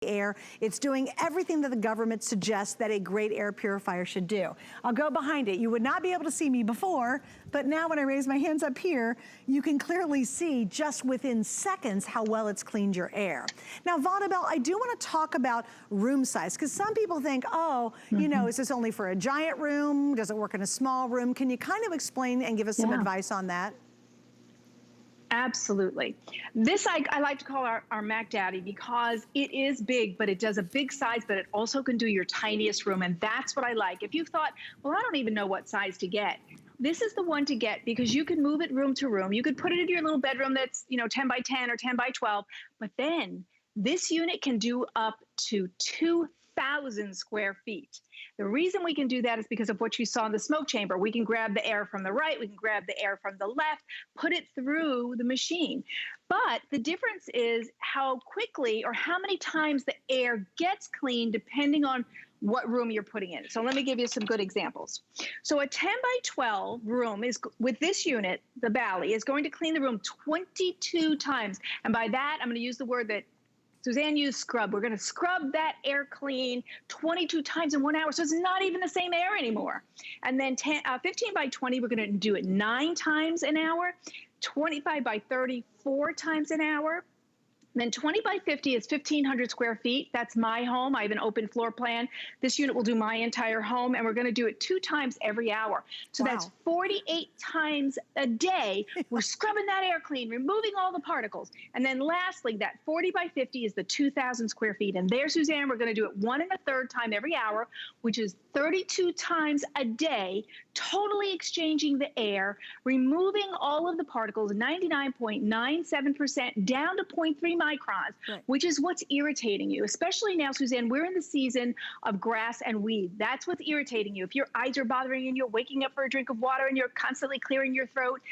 air. It's doing everything that the government suggests that a great air purifier should do. I'll go behind it. You would not be able to see me before, but now when I raise my hands up here, you can clearly see just within seconds how well it's cleaned your air. Now, Vonabelle, I do want to talk about room size, because some people think, oh, you know, is this only for a giant room? Does it work in a small room? Can you kind of explain and give us some advice on that? Absolutely. This I like to call our Mac Daddy, because it is big, but it does a big size, but it also can do your tiniest room. And that's what I like. If you thought, well, I don't even know what size to get, this is the one to get, because you can move it room to room. You could put it in your little bedroom that's, you know, 10 by 10 or 10 by 12. But then this unit can do up to 2,000 square feet. The reason we can do that is because of what you saw in the smoke chamber. We can grab the air from the right, we can grab the air from the left, put it through the machine. But the difference is how quickly or how many times the air gets cleaned depending on what room you're putting in. So let me give you some good examples. So a 10 by 12 room is, with this unit, the Bally, is going to clean the room 22 times. And by that, I'm going to use the word that Suzanne used, scrub. We're going to scrub that air clean 22 times in 1 hour. So it's not even the same air anymore. And then 15 by 20, we're going to do it 9 times an hour. 25 by 30, 4 times an hour. And then 20 by 50 is 1,500 square feet. That's my home. I have an open floor plan. This unit will do my entire home, and we're going to do it 2 times every hour. So that's 48 times a day. We're scrubbing that air clean, removing all the particles. And then lastly, that 40 by 50 is the 2,000 square feet. And there, Suzanne, we're going to do it 1 1/3 time every hour, which is 32 times a day, totally exchanging the air, removing all of the particles, 99.97% down to 0.3 microns, which is what's irritating you. Especially now, Suzanne, we're in the season of grass and weed. That's what's irritating you. If your eyes are bothering you and you're waking up for a drink of water and you're constantly clearing your throat,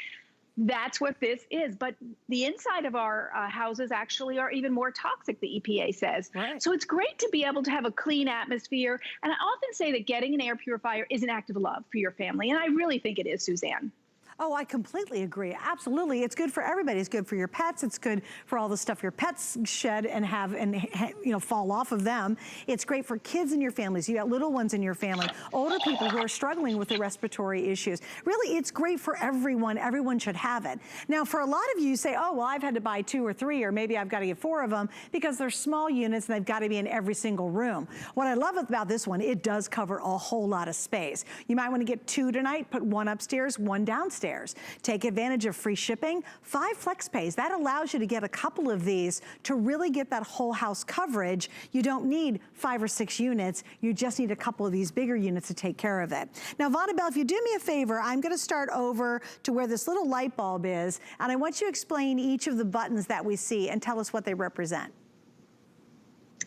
that's what this is. But the inside of our houses actually are even more toxic, the EPA says. So it's great to be able to have a clean atmosphere. And I often say that getting an air purifier is an act of love for your family. And I really think it is, Suzanne. Oh, I completely agree. Absolutely. It's good for everybody. It's good for your pets. It's good for all the stuff your pets shed and have and, you know, fall off of them. It's great for kids in your families. You got little ones in your family, older people who are struggling with the respiratory issues. Really, it's great for everyone. Everyone should have it. Now, for a lot of you say, oh, well, I've had to buy 2 or 3, or maybe I've got to get 4 of them because they're small units and they've got to be in every single room. What I love about this one, it does cover a whole lot of space. You might want to get 2 tonight, put 1 upstairs, 1 downstairs. Take advantage of free shipping. 5 flex pays. That allows you to get a couple of these to really get that whole house coverage. You don't need 5 or 6 units. You just need a couple of these bigger units to take care of it. Now, Vonabelle, if you do me a favor, I'm going to start over to where this little light bulb is, and I want you to explain each of the buttons that we see and tell us what they represent.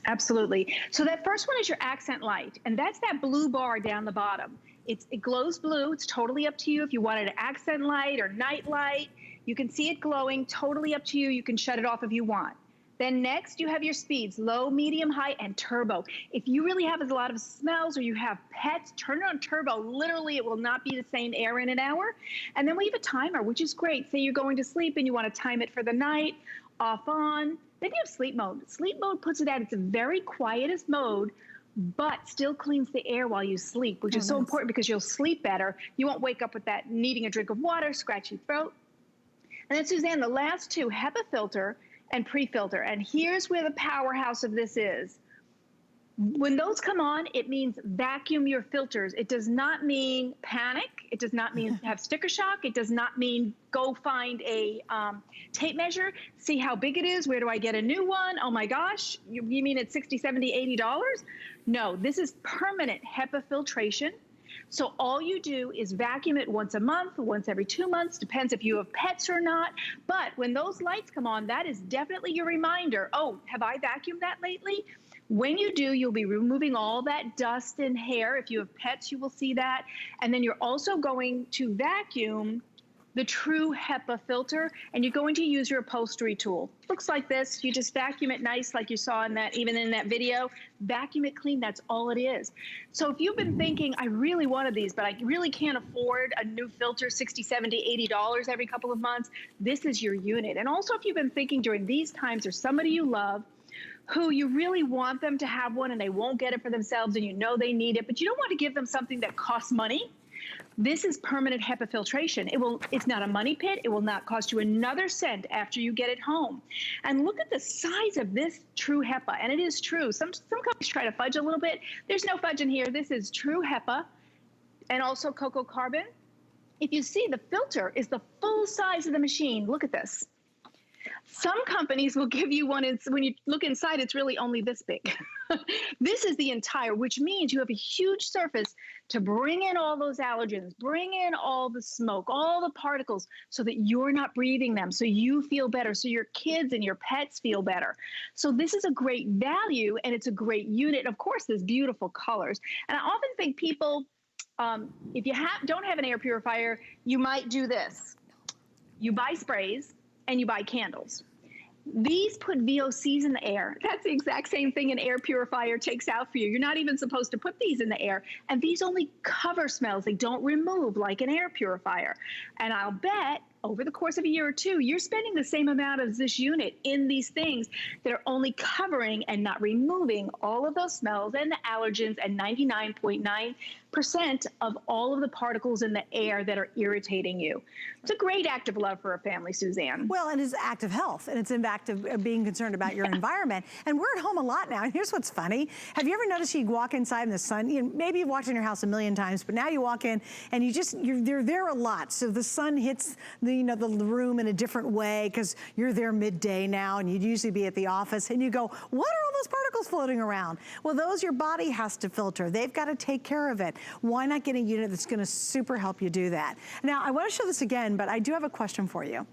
Absolutely. So that first one is your accent light, and that's that blue bar down the bottom. It glows blue. It's totally up to you. If you wanted an accent light or night light, you can see it glowing. Totally up to you. You can shut it off if you want. Then next, you have your speeds, low, medium, high, and turbo. If you really have a lot of smells or you have pets, turn it on turbo. Literally, it will not be the same air in an hour. And then we have a timer, which is great. Say you're going to sleep and you want to time it for the night, off, on. Then you have sleep mode. Sleep mode puts it at its very quietest mode, but still cleans the air while you sleep, which is so important because you'll sleep better. You won't wake up with that needing a drink of water, scratchy throat. And then, Suzanne, the last 2, HEPA filter and pre-filter. And here's where the powerhouse of this is. When those come on, it means vacuum your filters. It does not mean panic. It does not mean have sticker shock. It does not mean go find a tape measure, see how big it is. Where do I get a new one? Oh my gosh, you mean it's $60, $70, $80? No, this is permanent HEPA filtration. So all you do is vacuum it once a month, once every 2 months, depends if you have pets or not. But when those lights come on, that is definitely your reminder. Oh, have I vacuumed that lately? When you do, you'll be removing all that dust and hair. If you have pets, you will see that. And then you're also going to vacuum the true HEPA filter, and you're going to use your upholstery tool. Looks like this. You just vacuum it nice like you saw in that, even in that video. Vacuum it clean, that's all it is. So if you've been thinking, I really wanted these, but I really can't afford a new filter, $60, $70, $80 every couple of months, this is your unit. And also if you've been thinking during these times, there's somebody you love who you really want them to have one and they won't get it for themselves and you know they need it, but you don't want to give them something that costs money. This is permanent HEPA filtration. It's not a money pit. It will not cost you another cent after you get it home. And look at the size of this true HEPA. And it is true. Some companies try to fudge a little bit. There's no fudge in here. This is true HEPA and also cocoa carbon. If you see, the filter is the full size of the machine. Look at this. Some companies will give you one, when you look inside, it's really only this big. This is the entire, which means you have a huge surface to bring in all those allergens, bring in all the smoke, all the particles, so that you're not breathing them, so you feel better, so your kids and your pets feel better. So this is a great value, and it's a great unit. Of course, there's beautiful colors. And I often think people, if you don't have an air purifier, you might do this. You buy sprays, and you buy candles. These put VOCs in the air. That's the exact same thing an air purifier takes out for you. You're not even supposed to put these in the air. And these only cover smells. They don't remove like an air purifier. And I'll bet over the course of a year or two, you're spending the same amount as this unit in these things that are only covering and not removing all of those smells and the allergens and 99.9% of all of the particles in the air that are irritating you. It's a great act of love for a family, Suzanne. Well, and it's act of health, and it's an act of being concerned about your environment. And we're at home a lot now, and here's what's funny. Have you ever noticed you walk inside in the sun? You know, maybe you've walked in your house a million times, but now you walk in and you're there a lot. So the sun hits the room in a different way because you're there midday now, and you'd usually be at the office, and you go, what are all those particles floating around? Well, those your body has to filter. They've got to take care of it. Why not get a unit that's going to super help you do that? Now, I want to show this again, but I do have a question for you.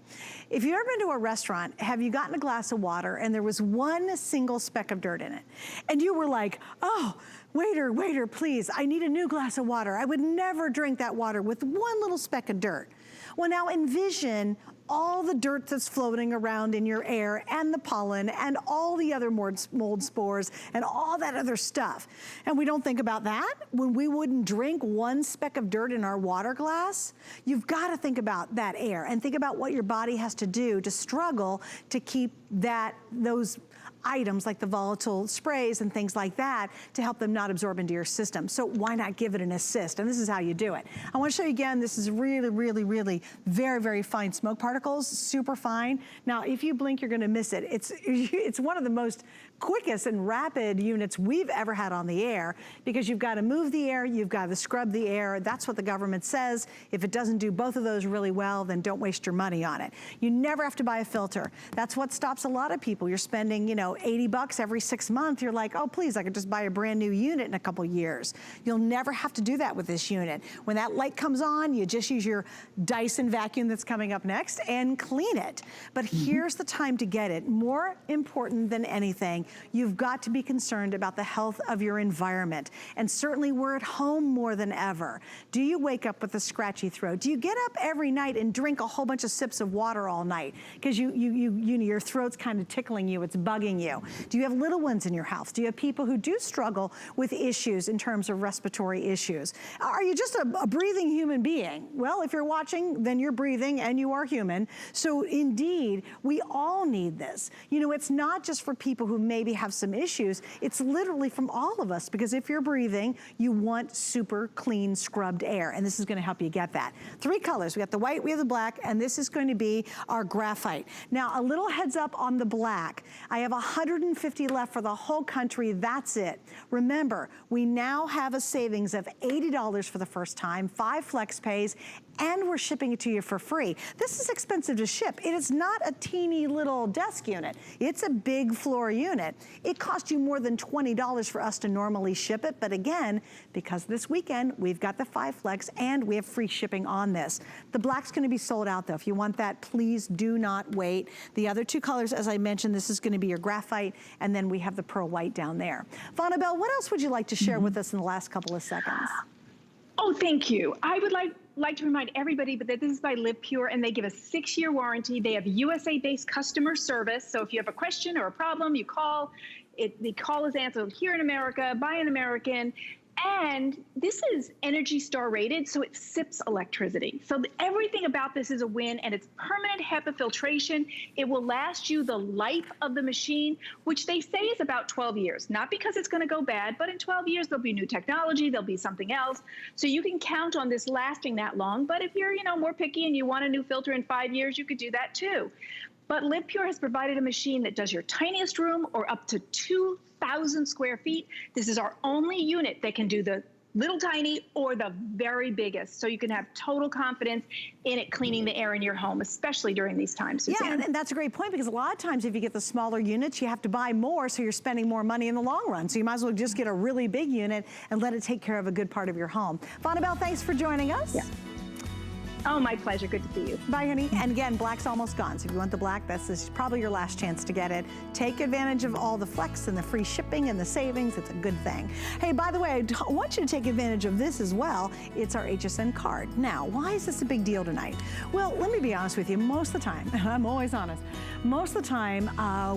If you've ever been to a restaurant, have you gotten a glass of water and there was one single speck of dirt in it? And you were like, oh, waiter, please, I need a new glass of water. I would never drink that water with one little speck of dirt. Well, now envision all the dirt that's floating around in your air and the pollen and all the other mold spores and all that other stuff. And we don't think about that when we wouldn't drink one speck of dirt in our water glass. You've got to think about that air and think about what your body has to do to struggle to keep those items like the volatile sprays and things like that to help them not absorb into your system. So why not give it an assist? And this is how you do it. I want to show you again, this is really, really, really very, very fine smoke particles, super fine. Now, if you blink, you're going to miss it. It's one of the most quickest and rapid units we've ever had on the air because you've got to move the air, you've got to scrub the air. That's what the government says. If it doesn't do both of those really well, then don't waste your money on it. You never have to buy a filter. That's what stops a lot of people. You're spending, $80 every 6 months. You're like, oh, please, I could just buy a brand new unit in a couple years. You'll never have to do that with this unit. When that light comes on, you just use your Dyson vacuum that's coming up next and clean it. But here's the time to get it. More important than anything, you've got to be concerned about the health of your environment. And certainly we're at home more than ever. Do you wake up with a scratchy throat? Do you get up every night and drink a whole bunch of sips of water all night? Because your throat's kind of tickling you, it's bugging you. Do you have little ones in your house? Do you have people who do struggle with issues in terms of respiratory issues? Are you just a breathing human being? Well, if you're watching, then you're breathing and you are human. So indeed, we all need this. It's not just for people who maybe have some issues. It's literally from all of us, because if you're breathing, you want super clean, scrubbed air, and this is gonna help you get that. 3 colors, we got the white, we have the black, and this is going to be our graphite. Now, a little heads up on the black. I have 150 left for the whole country, that's it. Remember, we now have a savings of $80 for the first time, 5 flex pays, and we're shipping it to you for free. This is expensive to ship. It is not a teeny little desk unit. It's a big floor unit. It costs you more than $20 for us to normally ship it, but again, because this weekend, we've got the 5 flex and we have free shipping on this. The black's gonna be sold out though. If you want that, please do not wait. The other 2 colors, as I mentioned, this is gonna be your graphite, and then we have the pearl white down there. Vonabelle, what else would you like to share with us in the last couple of seconds? Oh, thank you. I would like to remind everybody that this is by Live Pure, and they give a 6-year warranty. They have USA-based customer service. So if you have a question or a problem, you call. The call is answered here in America by an American. And this is Energy Star rated, so it sips electricity. So everything about this is a win, and it's permanent HEPA filtration. It will last you the life of the machine, which they say is about 12 years. Not because it's going to go bad, but in 12 years there'll be new technology, there'll be something else. So you can count on this lasting that long. But if you're, more picky and you want a new filter in 5 years, you could do that too. But LivePure has provided a machine that does your tiniest room or up to 2,000 square feet. This is our only unit that can do the little tiny or the very biggest. So you can have total confidence in it cleaning the air in your home, especially during these times, Suzanne. Yeah, and that's a great point, because a lot of times if you get the smaller units, you have to buy more, so you're spending more money in the long run. So you might as well just get a really big unit and let it take care of a good part of your home. Vonabelle, thanks for joining us. Yeah. Oh, my pleasure. Good to see you. Bye, honey. And again, black's almost gone. So if you want the black, this is probably your last chance to get it. Take advantage of all the flex and the free shipping and the savings. It's a good thing. Hey, by the way, I want you to take advantage of this as well. It's our Hsn card. Now, why is this a big deal tonight? Well, let me be honest with you. Most of the time, and I'm always honest, most of the time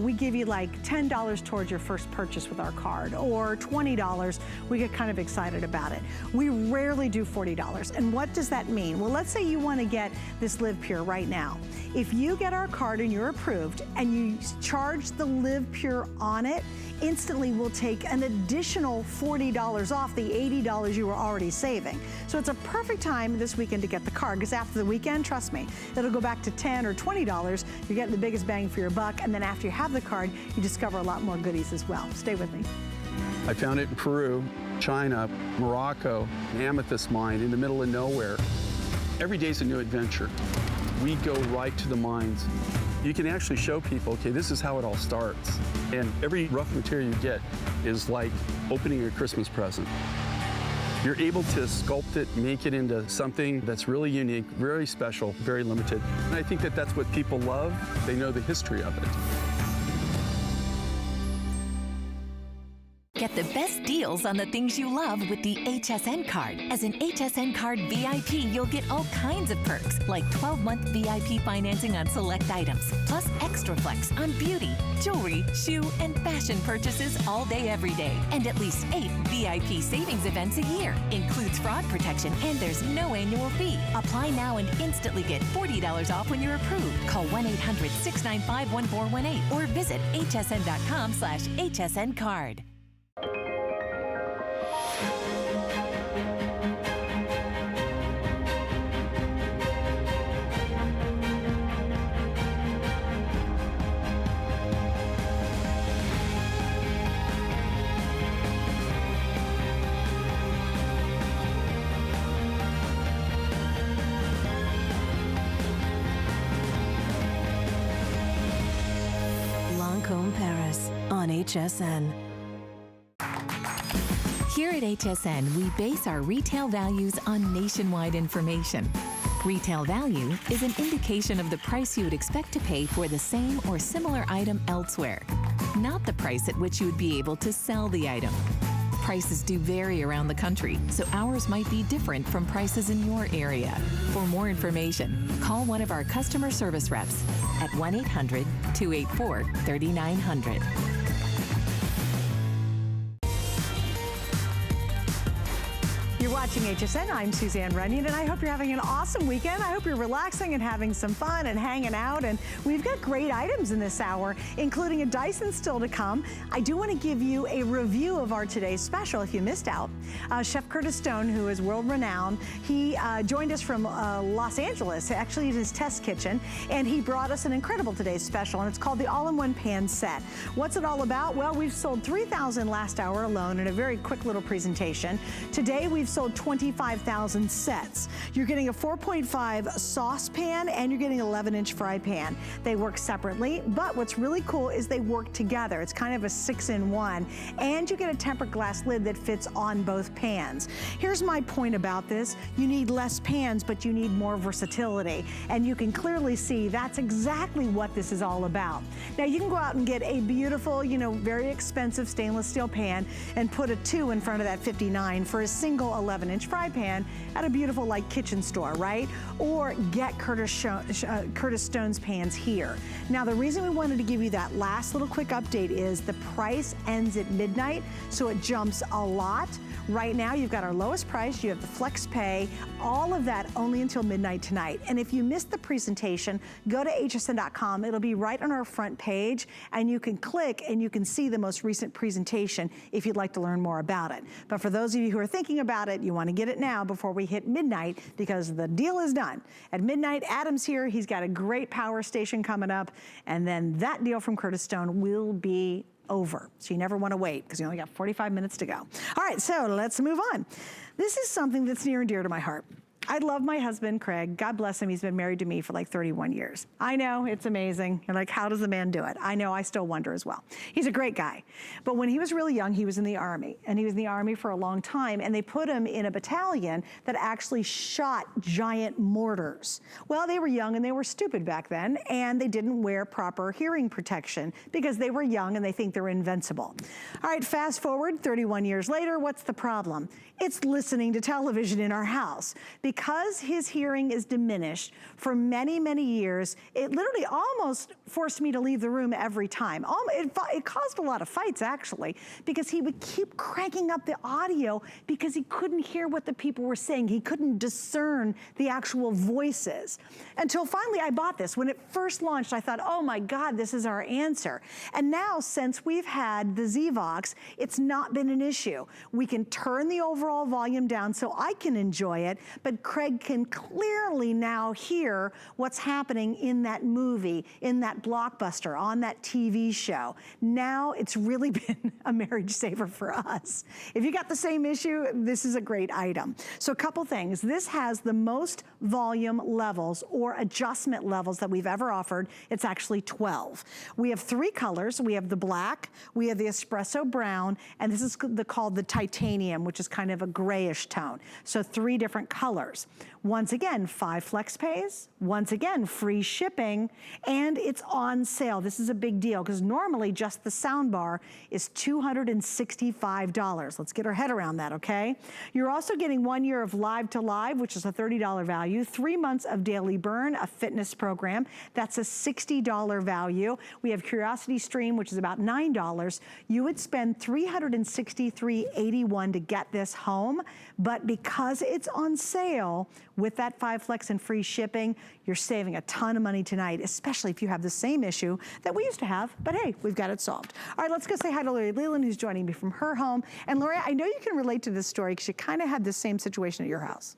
we give you like $10 towards your first purchase with our card, or $20. We get kind of excited about it. We rarely do $40. And what does that mean? Well, let's say you want to get this LivePure right now. If you get our card and you're approved and you charge the LivePure on it, instantly we'll take an additional $40 off the $80 you were already saving. So it's a perfect time this weekend to get the card, because after the weekend, trust me, it'll go back to $10 or $20. You're getting the biggest bang for your buck, and then after you have the card, you discover a lot more goodies as well. Stay with me. I found it in Peru, China, Morocco, an amethyst mine in the middle of nowhere. Every day's a new adventure. We go right to the mines. You can actually show people, okay, this is how it all starts. And every rough material you get is like opening a Christmas present. You're able to sculpt it, make it into something that's really unique, very special, very limited. And I think that that's what people love. They know the history of it. Get the best deals on the things you love with the Hsn card. As an Hsn Card VIP, you'll get all kinds of perks, like 12-month VIP financing on select items, plus extra flex on beauty, jewelry, shoe, and fashion purchases all day, every day. And at least 8 VIP savings events a year. Includes fraud protection, and there's no annual fee. Apply now and instantly get $40 off when you're approved. Call 1-800-695-1418 or visit hsn.com/HSN card. Lancôme Paris on HSN. Here at HSN, we base our retail values on nationwide information. Retail value is an indication of the price you would expect to pay for the same or similar item elsewhere, not the price at which you would be able to sell the item. Prices do vary around the country, so ours might be different from prices in your area. For more information, call one of our customer service reps at 1-800-284-3900. You're watching HSN. I'm Suzanne Runyon, and I hope you're having an awesome weekend. I hope you're relaxing and having some fun and hanging out. And we've got great items in this hour, including a Dyson still to come. I do want to give you a review of our today's special if you missed out. Chef Curtis Stone, who is world renowned, he joined us from Los Angeles, actually in his test kitchen, and he brought us an incredible today's special, and it's called the All-in-One Pan Set. What's it all about? Well, we've sold 3,000 last hour alone in a very quick little presentation. Today, we've sold 25,000 sets. You're getting a 4.5 saucepan and you're getting an 11-inch fry pan. They work separately, but what's really cool is they work together. It's kind of a 6-in-1, and you get a tempered glass lid that fits on both pans. Here's my point about this. You need less pans, but you need more versatility, and you can clearly see that's exactly what this is all about. Now, you can go out and get a beautiful, very expensive stainless steel pan and put a 2 in front of that 59 for a single 11 7-inch fry pan at a beautiful like kitchen store, right? Or get Curtis Stone's pans here. Now, the reason we wanted to give you that last little quick update is the price ends at midnight, so it jumps a lot. Right now, you've got our lowest price, you have the flex pay, all of that only until midnight tonight. And if you missed the presentation, go to hsn.com. It'll be right on our front page, and you can click and you can see the most recent presentation if you'd like to learn more about it. But for those of you who are thinking about it, you want to get it now before we hit midnight, because the deal is done. At midnight, Adam's here. He's got a great power station coming up, and then that deal from Curtis Stone will be over. So you never want to wait, because you only got 45 minutes to go. All right, so let's move on. This is something that's near and dear to my heart. I love my husband, Craig. God bless him. He's been married to me for like 31 years. I know, it's amazing. You're like, how does the man do it? I know, I still wonder as well. He's a great guy. But when he was really young, he was in the Army. And he was in the Army for a long time. And they put him in a battalion that actually shot giant mortars. Well, they were young and they were stupid back then. And they didn't wear proper hearing protection because they were young and they think they're invincible. All right, fast forward 31 years later, what's the problem? It's listening to television in our house. Because his hearing is diminished for many, many years, it literally almost forced me to leave the room every time. It caused a lot of fights, actually, because he would keep cranking up the audio because he couldn't hear what the people were saying. He couldn't discern the actual voices. Until finally I bought this. When it first launched, I thought, oh my God, this is our answer. And now, since we've had the Zvox, it's not been an issue. We can turn the overall volume down so I can enjoy it, but Craig can clearly now hear what's happening in that movie, in that blockbuster, on that TV show. Now it's really been a marriage saver for us. If you got the same issue, this is a great item. So a couple things. This has the most volume levels or adjustment levels that we've ever offered. It's actually 12. We have 3 colors. We have the black, we have the espresso brown, and this is called the titanium, which is kind of a grayish tone. So 3 different colors. Once again, 5 flex pays, once again, free shipping, and it's on sale. This is a big deal because normally just the sound bar is $265. Let's get our head around that, okay? You're also getting 1 year of Live to Live, which is a $30 value, 3 months of Daily Burn, a fitness program. That's a $60 value. We have Curiosity Stream, which is about $9. You would spend $363.81 to get this home, but because it's on sale with that 5 flex and free shipping, you're saving a ton of money tonight, especially if you have the same issue that we used to have, but hey, we've got it solved. All right, let's go say hi to Lori Leland, who's joining me from her home. And Lori, I know you can relate to this story because you kind of had the same situation at your house.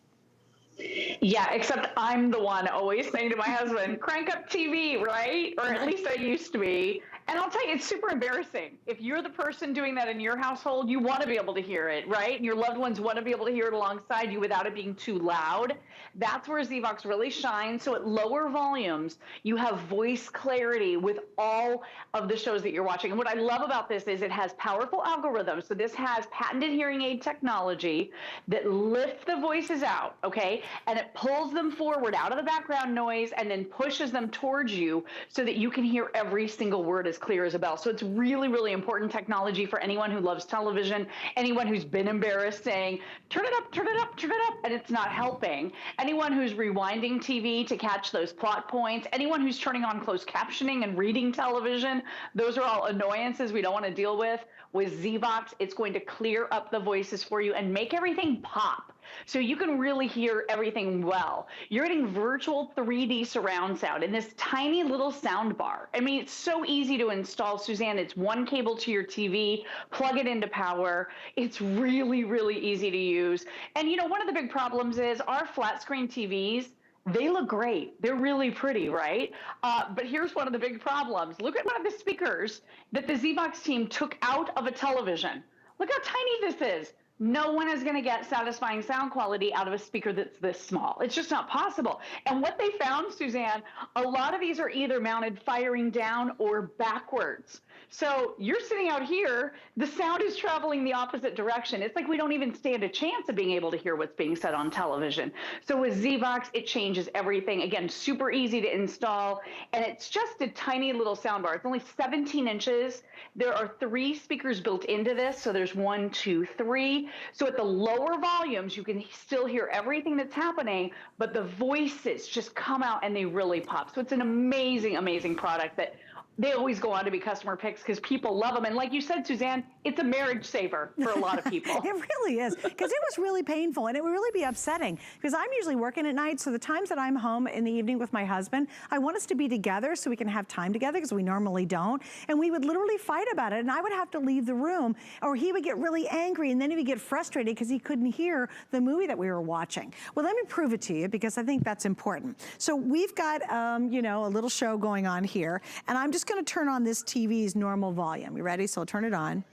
Yeah, except I'm the one always saying to my husband, crank up TV, right? Or at least I used to be. And I'll tell you, it's super embarrassing. If you're the person doing that in your household, you want to be able to hear it, right? And your loved ones want to be able to hear it alongside you without it being too loud. That's where Zvox really shines. So at lower volumes, you have voice clarity with all of the shows that you're watching. And what I love about this is it has powerful algorithms. So this has patented hearing aid technology that lifts the voices out, okay? And it pulls them forward out of the background noise and then pushes them towards you so that you can hear every single word as clear as a bell. So it's really, really important technology for anyone who loves television, anyone who's been embarrassed saying, turn it up, turn it up, turn it up, and it's not helping. Anyone who's rewinding TV to catch those plot points, anyone who's turning on closed captioning and reading television, those are all annoyances we don't want to deal with. With Zvox, it's going to clear up the voices for you and make everything pop. So you can really hear everything well. You're getting virtual 3D surround sound in this tiny little sound bar. I mean, it's so easy to install, Suzanne. It's one cable to your TV, plug it into power. It's really, really easy to use. And you know, one of the big problems is our flat screen TVs, they look great. They're really pretty, right? But here's one of the big problems. Look at one of the speakers that the Zvox team took out of a television. Look how tiny this is. No one is going to get satisfying sound quality out of a speaker that's this small. It's just not possible. And what they found, Suzanne, a lot of these are either mounted firing down or backwards. So you're sitting out here, the sound is traveling the opposite direction. It's like we don't even stand a chance of being able to hear what's being said on television. So with Zvox, it changes everything. Again, super easy to install, and it's just a tiny little soundbar. It's only 17 inches. There are 3 speakers built into this. So there's 1, 2, 3. quality. So at the lower volumes, you can still hear everything that's happening, but the voices just come out and they really pop. So it's an amazing, amazing product that they always go on to be customer picks because people love them. And like you said, Suzanne, it's a marriage saver for a lot of people. It really is, because it was really painful and it would really be upsetting because I'm usually working at night. So the times that I'm home in the evening with my husband, I want us to be together so we can have time together because we normally don't. And we would literally fight about it and I would have to leave the room, or he would get really angry and then he would get frustrated because he couldn't hear the movie that we were watching. Well, let me prove it to you because I think that's important. So we've got, you know, a little show going on here, and I'm just going to turn on this TV's normal volume. You ready? So I'll turn it on.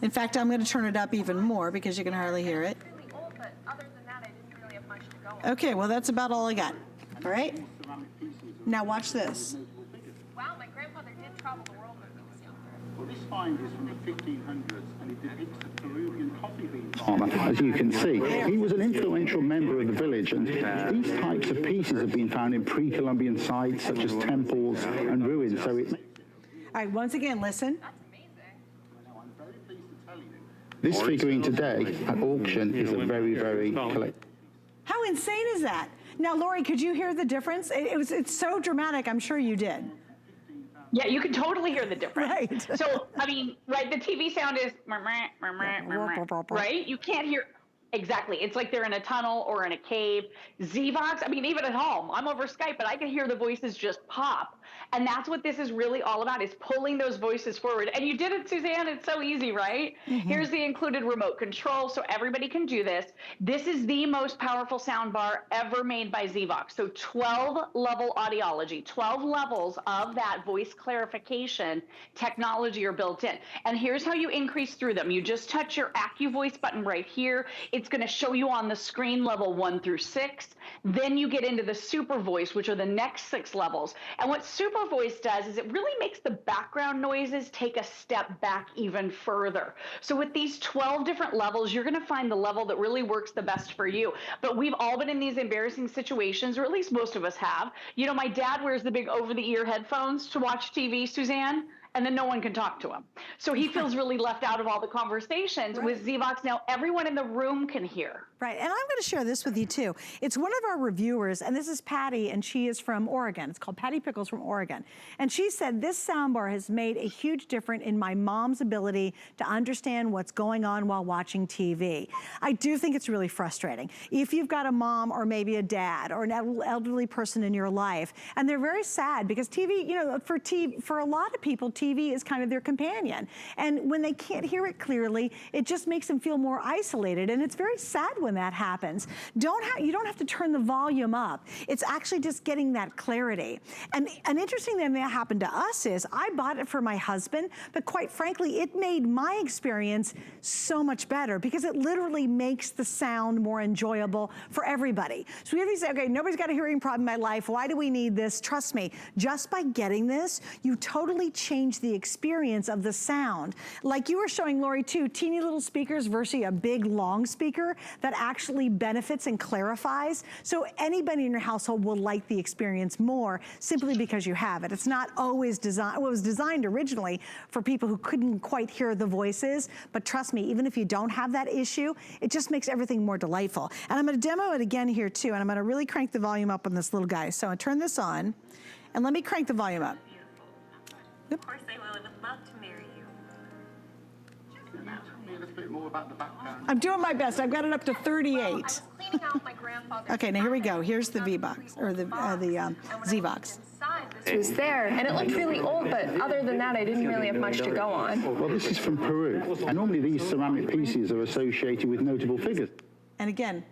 In fact, I'm going to turn it up even more because you can hardly hear it. Okay, well, that's about all I got. All right? Now watch this. Wow, my grandfather did travel the world when he was younger. Well, this find is from the 1500s, and it depicts the Peruvian coffee bean farmer, as you can see. He was an influential member of the village, and these types of pieces have been found in pre-Columbian sites, such as temples and ruins. So it. All right, once again, listen. This figurine today at auction is a very, very collectible. How insane is that? Now, Lori, could you hear the difference? It's so dramatic. I'm sure you did. Yeah, you can totally hear the difference. Right. So, I mean, right, the TV sound is, right? You can't hear, exactly. It's like they're in a tunnel or in a cave. Zvox, I mean, even at home, I'm over Skype, but I can hear the voices just pop. And that's what this is really all about, is pulling those voices forward. And you did it, Suzanne. It's so easy, right? Mm-hmm. Here's the included remote control, so everybody can do this. This is the most powerful sound bar ever made by Zvox. So 12-level audiology, 12 levels of that voice clarification technology are built in. And here's how you increase through them. You just touch your AccuVoice button right here. It's going to show you on the screen level 1 through 6. Then you get into the Super Voice, which are the next 6 levels. And what Super Voice does is it really makes the background noises take a step back even further. So with these 12 different levels, you're going to find the level that really works the best for you. But we've all been in these embarrassing situations, or at least most of us have. You know, my dad wears the big over-the-ear headphones to watch TV, Suzanne, and then no one can talk to him. So he feels really left out of all the conversations. Right. With Zvox now, everyone in the room can hear. Right, and I'm going to share this with you too. It's one of our reviewers, and this is Patty, and she is from Oregon. It's called Patty Pickles from Oregon. And she said, this soundbar has made a huge difference in my mom's ability to understand what's going on while watching TV. I do think it's really frustrating. If you've got a mom or maybe a dad or an elderly person in your life, and they're very sad because TV, you know, for a lot of people, TV is kind of their companion. And when they can't hear it clearly, it just makes them feel more isolated. And it's very sad when that happens. You don't have to turn the volume up. It's actually just getting that clarity. And an interesting thing that happened to us is I bought it for my husband, but quite frankly, it made my experience so much better because it literally makes the sound more enjoyable for everybody. So if you say, okay, nobody's got a hearing problem in my life, why do we need this? Trust me, just by getting this, you totally change the experience of the sound. Like you were showing, Lori, too, teeny little speakers versus a big, long speaker that actually benefits and clarifies. So anybody in your household will like the experience more simply because you have it. It's not always designed, well, it was designed originally for people who couldn't quite hear the voices, but trust me, even if you don't have that issue, it just makes everything more delightful. And I'm gonna demo it again here too, and I'm gonna really crank the volume up on this little guy. So I turn this on, and let me crank the volume up. Of course I will. I would love to marry you. Can you tell me a little bit more about the background? I'm doing my best. I've got it up to 38. Well, I was cleaning out my grandfather's Okay, now here we go. Here's the V-Box, or the Z-Box. It was there, and it looked really old, but other than that, I didn't really have much to go on. Well, this is from Peru, and normally these ceramic pieces are associated with notable figures. And again,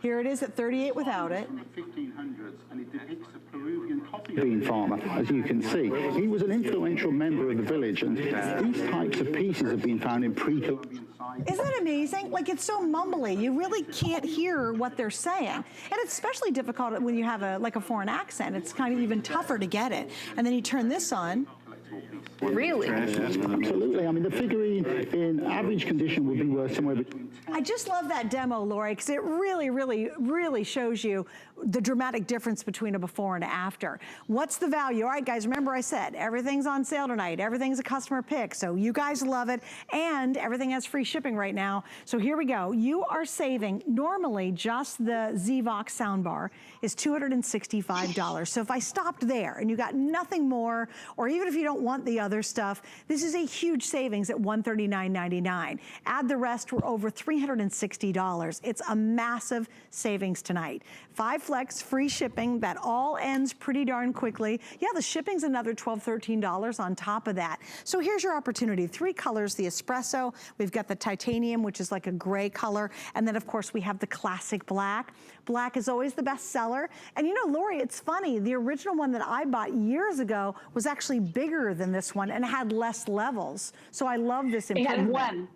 here it is at 38 without it. From the 1500s, and it depicts a Peruvian coffee bean farmer, as you can see. He was an influential member of the village, and these types of pieces have been found in pre-Columbian sites. Isn't that amazing? Like, it's so mumbly. You really can't hear what they're saying. And it's especially difficult when you have a foreign accent. It's kind of even tougher to get it. And then you turn this on. Collectible piece. Really? Absolutely. I mean, the figurine in average condition would be worth somewhere between. I just love that demo, Lori, because it really, really, really shows you the dramatic difference between a before and after. What's the value? All right, guys, remember I said everything's on sale tonight. Everything's a customer pick, so you guys love it, and everything has free shipping right now. So here we go. You are saving, normally just the Zvox soundbar is $265. So if I stopped there and you got nothing more, or even if you don't want the other stuff, this is a huge savings at $139.99. Add the rest, we're over $360. It's a massive savings tonight. 5 Flex, free shipping, that all ends pretty darn quickly. Yeah, the shipping's another $12, $13 on top of that. So here's your opportunity. 3 colors, the espresso, we've got the titanium, which is like a gray color, and then of course we have the classic black. Black is always the best seller. And you know, Lori, it's funny, the original one that I bought years ago was actually bigger than this one and had less levels. So I love this improvement. It had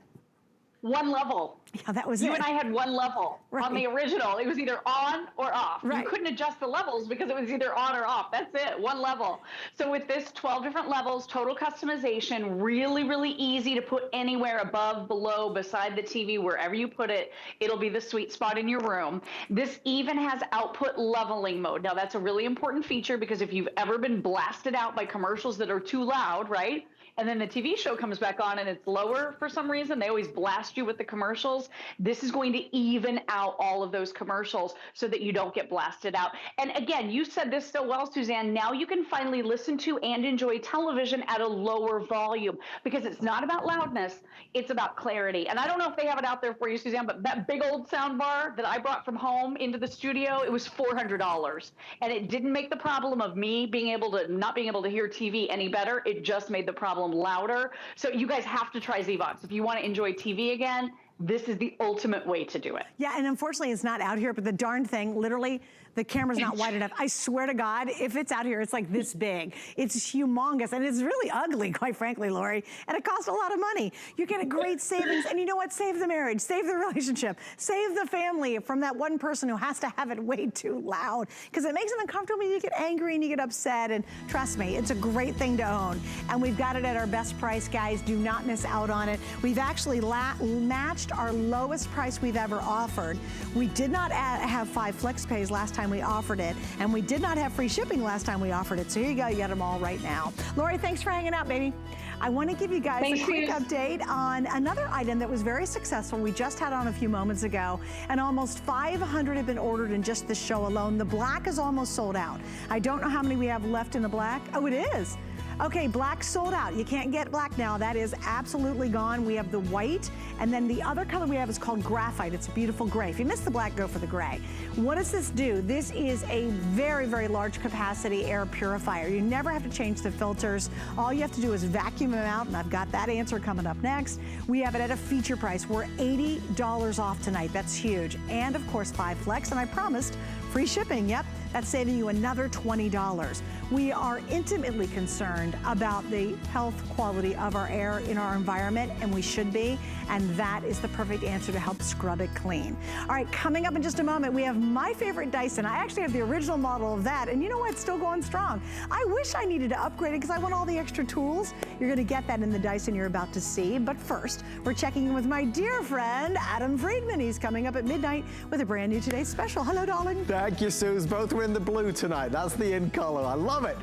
one level. Yeah, that was you and I had one level on the original. It was either on or off. Right. You couldn't adjust the levels because it was either on or off. That's it, one level. So with this 12 different levels, total customization, really, really easy to put anywhere above, below, beside the TV, wherever you put it, it'll be the sweet spot in your room. This even has output leveling mode. Now that's a really important feature because if you've ever been blasted out by commercials that are too loud, right? And then the TV show comes back on and it's lower for some reason. They always blast you with the commercials. This is going to even out all of those commercials so that you don't get blasted out. And again, you said this so well, Suzanne. Now you can finally listen to and enjoy television at a lower volume because it's not about loudness. It's about clarity. And I don't know if they have it out there for you, Suzanne, but that big old sound bar that I brought from home into the studio, it was $400. And it didn't make the problem of me not being able to hear TV any better. It just made the problem louder. So you guys have to try Zvox. If you want to enjoy TV again, this is the ultimate way to do it. Yeah, and unfortunately it's not out here, but the darn thing, literally, the camera's not wide enough. I swear to God, if it's out here, it's like this big. It's humongous, and it's really ugly, quite frankly, Lori, and it costs a lot of money. You get a great savings, and you know what? Save the marriage, save the relationship, save the family from that one person who has to have it way too loud, because it makes it uncomfortable, you get angry and you get upset, and trust me, it's a great thing to own. And we've got it at our best price, guys. Do not miss out on it. We've actually matched our lowest price we've ever offered. We did not have 5 flex pays last time we offered it, and we did not have free shipping last time we offered it. So here you go, you got them all right now. Lori, thanks for hanging out, baby. I want to give you guys a quick update on another item that was very successful. We just had on a few moments ago, and almost 500 have been ordered in just this show alone. The black is almost sold out. I don't know how many we have left in the black. Oh, it is. Okay, black sold out. You can't get black now. That is absolutely gone. We have the white, and then the other color we have is called graphite. It's a beautiful gray. If you miss the black, go for the gray. What does this do? This is a very, very large capacity air purifier. You never have to change the filters. All you have to do is vacuum them out, and I've got that answer coming up next. We have it at a feature price. We're $80 off tonight. That's huge. And of course, 5 Flex, and I promised free shipping. Yep, that's saving you another $20. We are intimately concerned about the health quality of our air in our environment, and we should be, and that is the perfect answer to help scrub it clean. All right, coming up in just a moment, we have my favorite Dyson. I actually have the original model of that, and you know what? It's still going strong. I wish I needed to upgrade it because I want all the extra tools. You're going to get that in the Dyson you're about to see, but first, we're checking in with my dear friend, Adam Friedman. He's coming up at midnight with a brand new Today's Special. Hello, darling. Thank you, Suze. Both were in the blue tonight. That's the in color. I love it.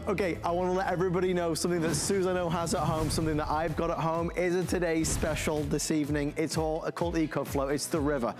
Okay, I want to let everybody know something that Suze I know has at home, something that I've got at home is a Today's Special this evening. It's all called EcoFlow. It's the river.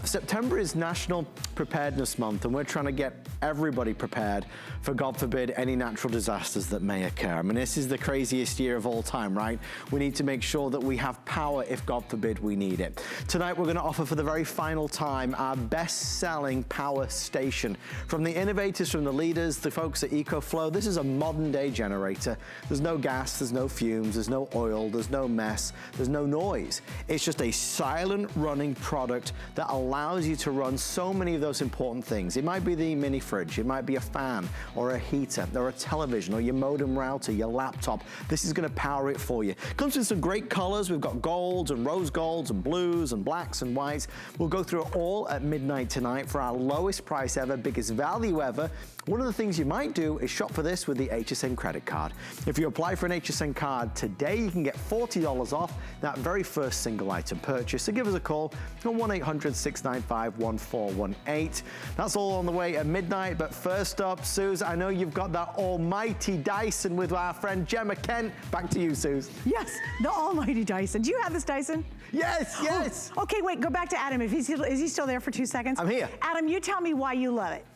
September is National Preparedness Month, and we're trying to get everybody prepared for, God forbid, any natural disasters that may occur. I mean, this is the craziest year of all time, right? We need to make sure that we have power if, God forbid, we need it. Tonight, we're going to offer for the very final time our best-selling power station. From the innovators, from the leaders, the folks at EcoFlow, this is a modern-day generator. There's no gas, there's no fumes, there's no oil, there's no mess, there's no noise. It's just a silent running product that allows you to run so many of those important things. It might be the mini fridge, it might be a fan or a heater or a television or your modem router, your laptop. This is going to power it for you. Comes in some great colors. We've got golds and rose golds and blues and blacks and whites. We'll go through it all at midnight tonight for our lowest price ever, biggest value ever. One of the things you might do is shop for this with the HSN credit card. If you apply for an HSN card today, you can get $40 off that very first single item purchase. So give us a call on 1-800-695-1418. That's all on the way at midnight. But first up, Suze, I know you've got that almighty Dyson with our friend Gemma Kent. Back to you, Suze. Yes, the almighty Dyson. Do you have this Dyson? Yes, yes. Oh, okay, wait, go back to Adam. Is he still there for 2 seconds? I'm here. Adam, you tell me why you love it.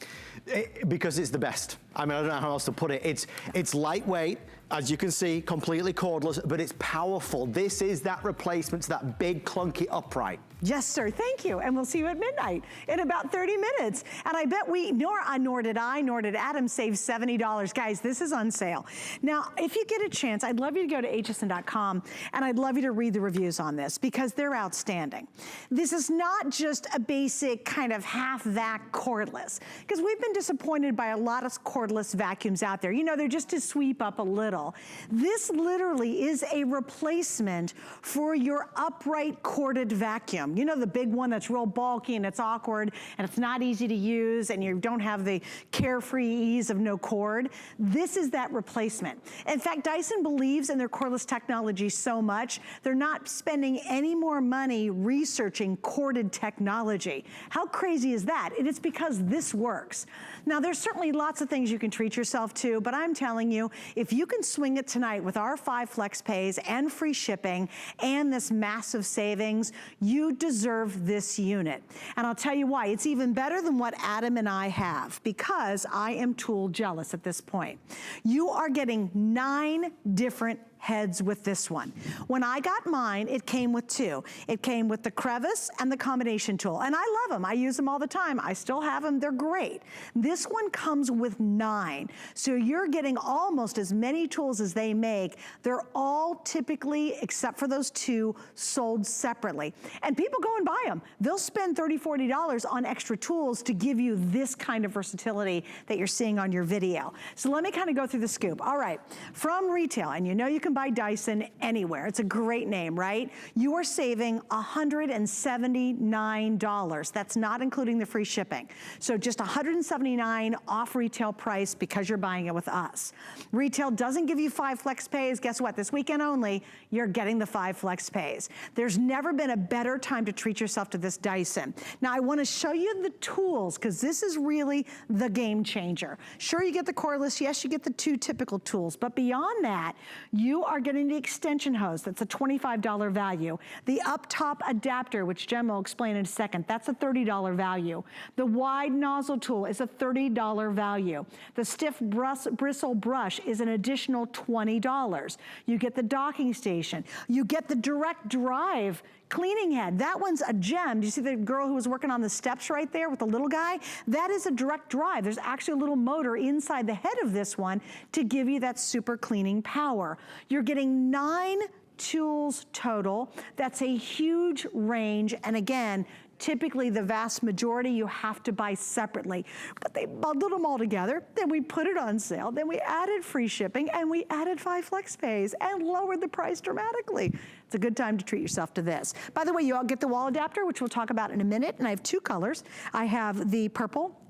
Because it's the best. I mean, I don't know how else to put it. It's lightweight, as you can see, completely cordless, but it's powerful. This is that replacement to that big, clunky upright. Yes, sir, thank you. And we'll see you at midnight in about 30 minutes. And I bet nor did Adam, save $70. Guys, this is on sale. Now, if you get a chance, I'd love you to go to hsn.com and I'd love you to read the reviews on this because they're outstanding. This is not just a basic kind of half-vac cordless, because we've been disappointed by a lot of cordless vacuums out there. You know, they're just to sweep up a little. This literally is a replacement for your upright corded vacuum. You know, the big one that's real bulky and it's awkward and it's not easy to use and you don't have the carefree ease of no cord. This is that replacement. In fact, Dyson believes in their cordless technology so much, they're not spending any more money researching corded technology. How crazy is that? And it's because this works. Now, there's certainly lots of things you can treat yourself to, but I'm telling you, if you can swing it tonight with our 5 flex pays and free shipping and this massive savings, you deserve this unit. And I'll tell you why. It's even better than what Adam and I have, because I am tool jealous at this point. You are getting 9 different heads with this one. When I got mine, it came with 2. It came with the crevice and the combination tool. And I love them. I use them all the time. I still have them. They're great. This one comes with 9. So you're getting almost as many tools as they make. They're all typically, except for those 2, sold separately. And people go and buy them. They'll spend $30, $40 on extra tools to give you this kind of versatility that you're seeing on your video. So let me kind of go through the scoop. All right, from retail, and you know you can buy Dyson anywhere. It's a great name, right? You are saving $179. That's not including the free shipping. So just $179 off retail price because you're buying it with us. Retail doesn't give you 5 flex pays. Guess what? This weekend only, you're getting the 5 flex pays. There's never been a better time to treat yourself to this Dyson. Now, I want to show you the tools because this is really the game changer. Sure, you get the cordless. Yes, you get the 2 typical tools. But beyond that, you are getting the extension hose. That's a $25 value. The up top adapter, which Jem will explain in a second, that's a $30 value. The wide nozzle tool is a $30 value. The stiff bristle brush is an additional $20. You get the docking station. You get the direct drive cleaning head. That one's a gem. Do you see the girl who was working on the steps right there with the little guy? That is a direct drive. There's actually a little motor inside the head of this one to give you that super cleaning power. You're getting 9 tools total. That's a huge range. And again, typically the vast majority you have to buy separately, but they bundled them all together. Then we put it on sale. Then we added free shipping and we added 5 flex pays and lowered the price dramatically. It's a good time to treat yourself to this. By the way, you all get the wall adapter, which we'll talk about in a minute. And I have 2 colors. I have the purple,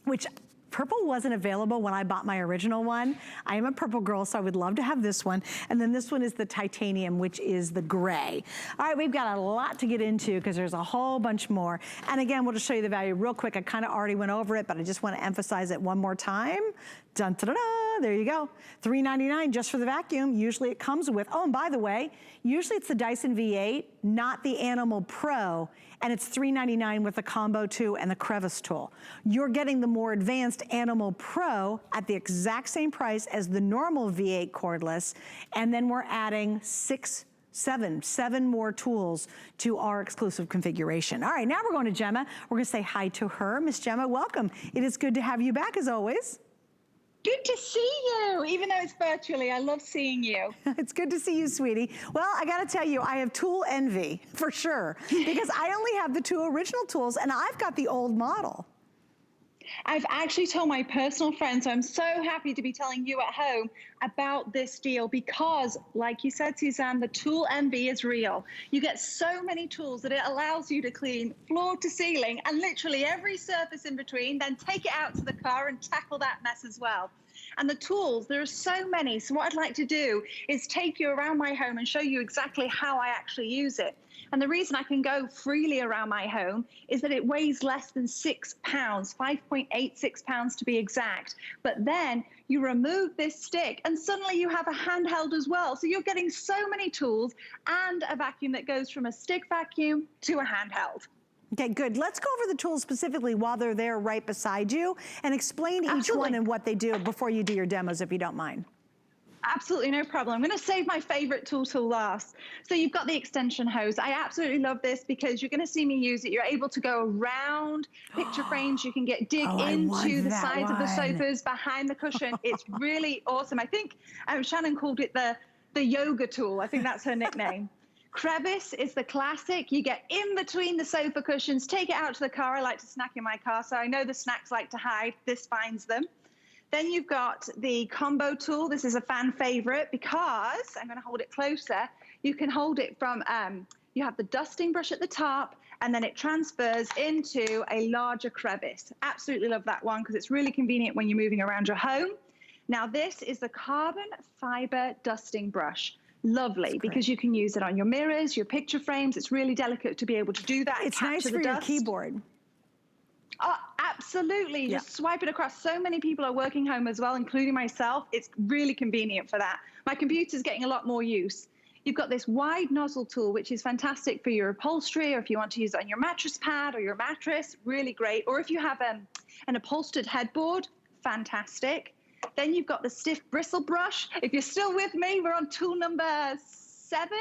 which purple wasn't available when I bought my original one. I am a purple girl, so I would love to have this one. And then this one is the titanium, which is the gray. All right, we've got a lot to get into because there's a whole bunch more. And again, we'll just show you the value real quick. I kind of already went over it, but I just want to emphasize it one more time. Dun, da, da, da, there you go. $3.99 just for the vacuum. Usually it comes with, oh, and by the way, usually it's the Dyson V8, not the Animal Pro, and it's $3.99 with the combo 2 and the crevice tool. You're getting the more advanced Animal Pro at the exact same price as the normal V8 cordless, and then we're adding 7 more tools to our exclusive configuration. All right, now we're going to Gemma. We're going to say hi to her. Miss Gemma, welcome. It is good to have you back as always. Good to see you, even though it's virtually. I love seeing you. It's good to see you, sweetie. Well, I got to tell you, I have tool envy for sure, because I only have the 2 original tools and I've got the old model. I've actually told my personal friends, so I'm so happy to be telling you at home about this deal because, like you said, Suzanne, the tool envy is real. You get so many tools that it allows you to clean floor to ceiling and literally every surface in between, then take it out to the car and tackle that mess as well. And the tools, there are so many. So what I'd like to do is take you around my home and show you exactly how I actually use it. And the reason I can go freely around my home is that it weighs less than 6 pounds, 5.86 pounds to be exact. But then you remove this stick and suddenly you have a handheld as well. So you're getting so many tools and a vacuum that goes from a stick vacuum to a handheld. Okay, good. Let's go over the tools specifically while they're there right beside you and explain each one and what they do before you do your demos, if you don't mind. Absolutely, no problem. I'm going to save my favorite tool till last. So you've got the extension hose. I absolutely love this because you're going to see me use it. You're able to go around picture frames. You can dig into the sides of the sofas, behind the cushion. It's really awesome. I think Shannon called it the yoga tool. I think that's her nickname. Crevice is the classic. You get in between the sofa cushions, take it out to the car. I like to snack in my car, so I know the snacks like to hide. This finds them. Then you've got the combo tool. This is a fan favorite because, I'm going to hold it closer, you can hold it from, you have the dusting brush at the top, and then it transfers into a larger crevice. Absolutely love that one because it's really convenient when you're moving around your home. Now this is the carbon fiber dusting brush. Lovely, because you can use it on your mirrors, your picture frames. It's really delicate to be able to do that. It's nice for your keyboard. Oh, absolutely. Yeah. Just swipe it across. So many people are working home as well, including myself. It's really convenient for that. My computer's getting a lot more use. You've got this wide nozzle tool, which is fantastic for your upholstery, or if you want to use it on your mattress pad or your mattress, really great. Or if you have an upholstered headboard, fantastic. Then you've got the stiff bristle brush. If you're still with me, we're on tool number 7.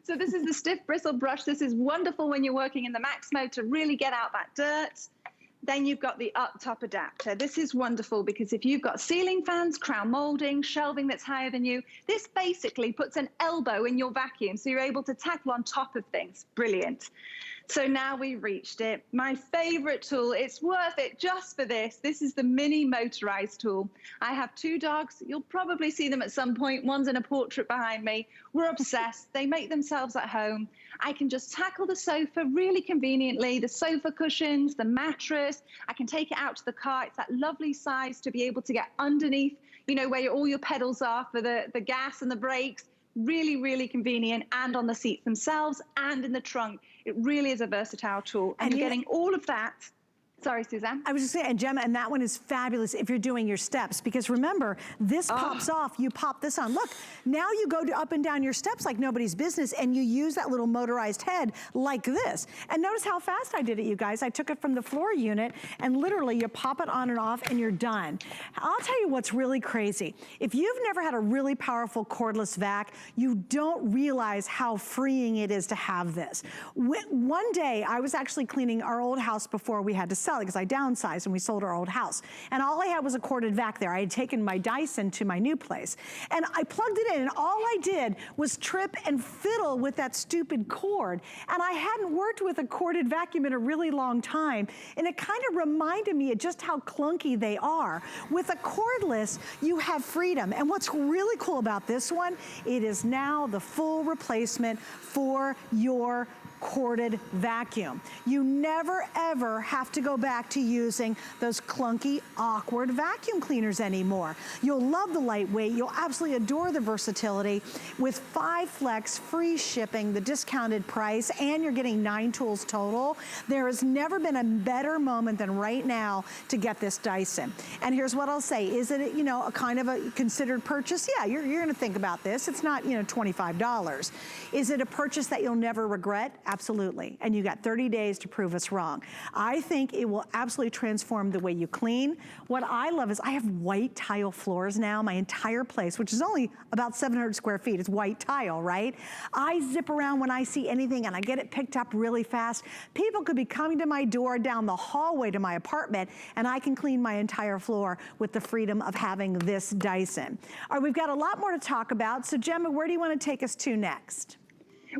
So this is the stiff bristle brush. This is wonderful when you're working in the max mode to really get out that dirt. Then you've got the up-top adapter. This is wonderful because if you've got ceiling fans, crown molding, shelving that's higher than you, this basically puts an elbow in your vacuum so you're able to tackle on top of things. Brilliant. So now we've reached it. My favorite tool, it's worth it just for this. This is the mini motorized tool. I have 2 dogs. You'll probably see them at some point. One's in a portrait behind me. We're obsessed. They make themselves at home. I can just tackle the sofa really conveniently, the sofa cushions, the mattress. I can take it out to the car. It's that lovely size to be able to get underneath, you know, where all your pedals are for the gas and the brakes. Really, really convenient, and on the seats themselves and in the trunk. It really is a versatile tool. And you're getting all of that. Sorry, Suzanne. I was just saying, and Gemma, and that one is fabulous if you're doing your steps, because remember, this pops off, you pop this on. Look, now you go up and down your steps like nobody's business, and you use that little motorized head like this. And notice how fast I did it, you guys. I took it from the floor unit, and literally you pop it on and off, and you're done. I'll tell you what's really crazy. If you've never had a really powerful cordless vac, you don't realize how freeing it is to have this. One day, I was actually cleaning our old house before we had to sell it, because I downsized and we sold our old house. And all I had was a corded vac there. I had taken my Dyson to my new place. And I plugged it in, and all I did was trip and fiddle with that stupid cord. And I hadn't worked with a corded vacuum in a really long time. And it kind of reminded me of just how clunky they are. With a cordless, you have freedom. And what's really cool about this one, it is now the full replacement for your corded vacuum. You never ever have to go back to using those clunky, awkward vacuum cleaners anymore. You'll love the lightweight. You'll absolutely adore the versatility. With 5 flex, free shipping, the discounted price, and you're getting 9 tools total, there has never been a better moment than right now to get this Dyson. And here's what I'll say. Is it, you know, a kind of a considered purchase? Yeah, you're going to think about this. It's not, you know, $25. Is it a purchase that you'll never regret? Absolutely. And you got 30 days to prove us wrong. I think it will absolutely transform the way you clean. What I love is I have white tile floors now. My entire place, which is only about 700 square feet, is white tile, right? I zip around when I see anything and I get it picked up really fast. People could be coming to my door down the hallway to my apartment, and I can clean my entire floor with the freedom of having this Dyson. All right, we've got a lot more to talk about. So Gemma, where do you want to take us to next?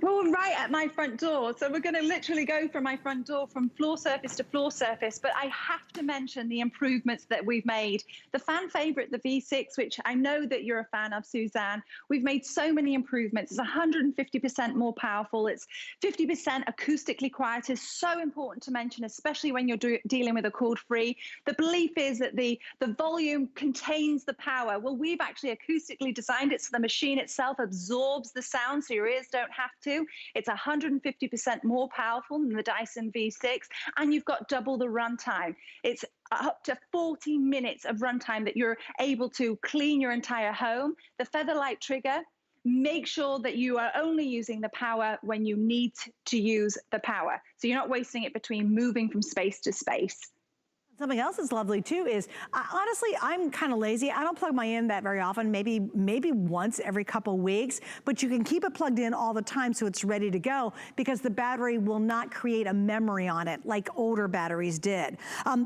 Well, we're right at my front door. So we're going to literally go from my front door from floor surface to floor surface. But I have to mention the improvements that we've made. The fan favorite, the V6, which I know that you're a fan of, Suzanne. We've made so many improvements. It's 150% more powerful. It's 50% acoustically quieter. So important to mention, especially when you're dealing with a cord-free. The belief is that the volume contains the power. Well, we've actually acoustically designed it so the machine itself absorbs the sound, so your ears don't have to. It's 150% more powerful than the Dyson V6, and you've got double the runtime. It's up to 40 minutes of runtime that you're able to clean your entire home. The Featherlight trigger, make sure that you are only using the power when you need to use the power. So you're not wasting it between moving from space to space. Something else that's lovely too is, honestly, I'm kind of lazy. I don't plug my in that very often, maybe once every couple weeks, but you can keep it plugged in all the time so it's ready to go because the battery will not create a memory on it like older batteries did.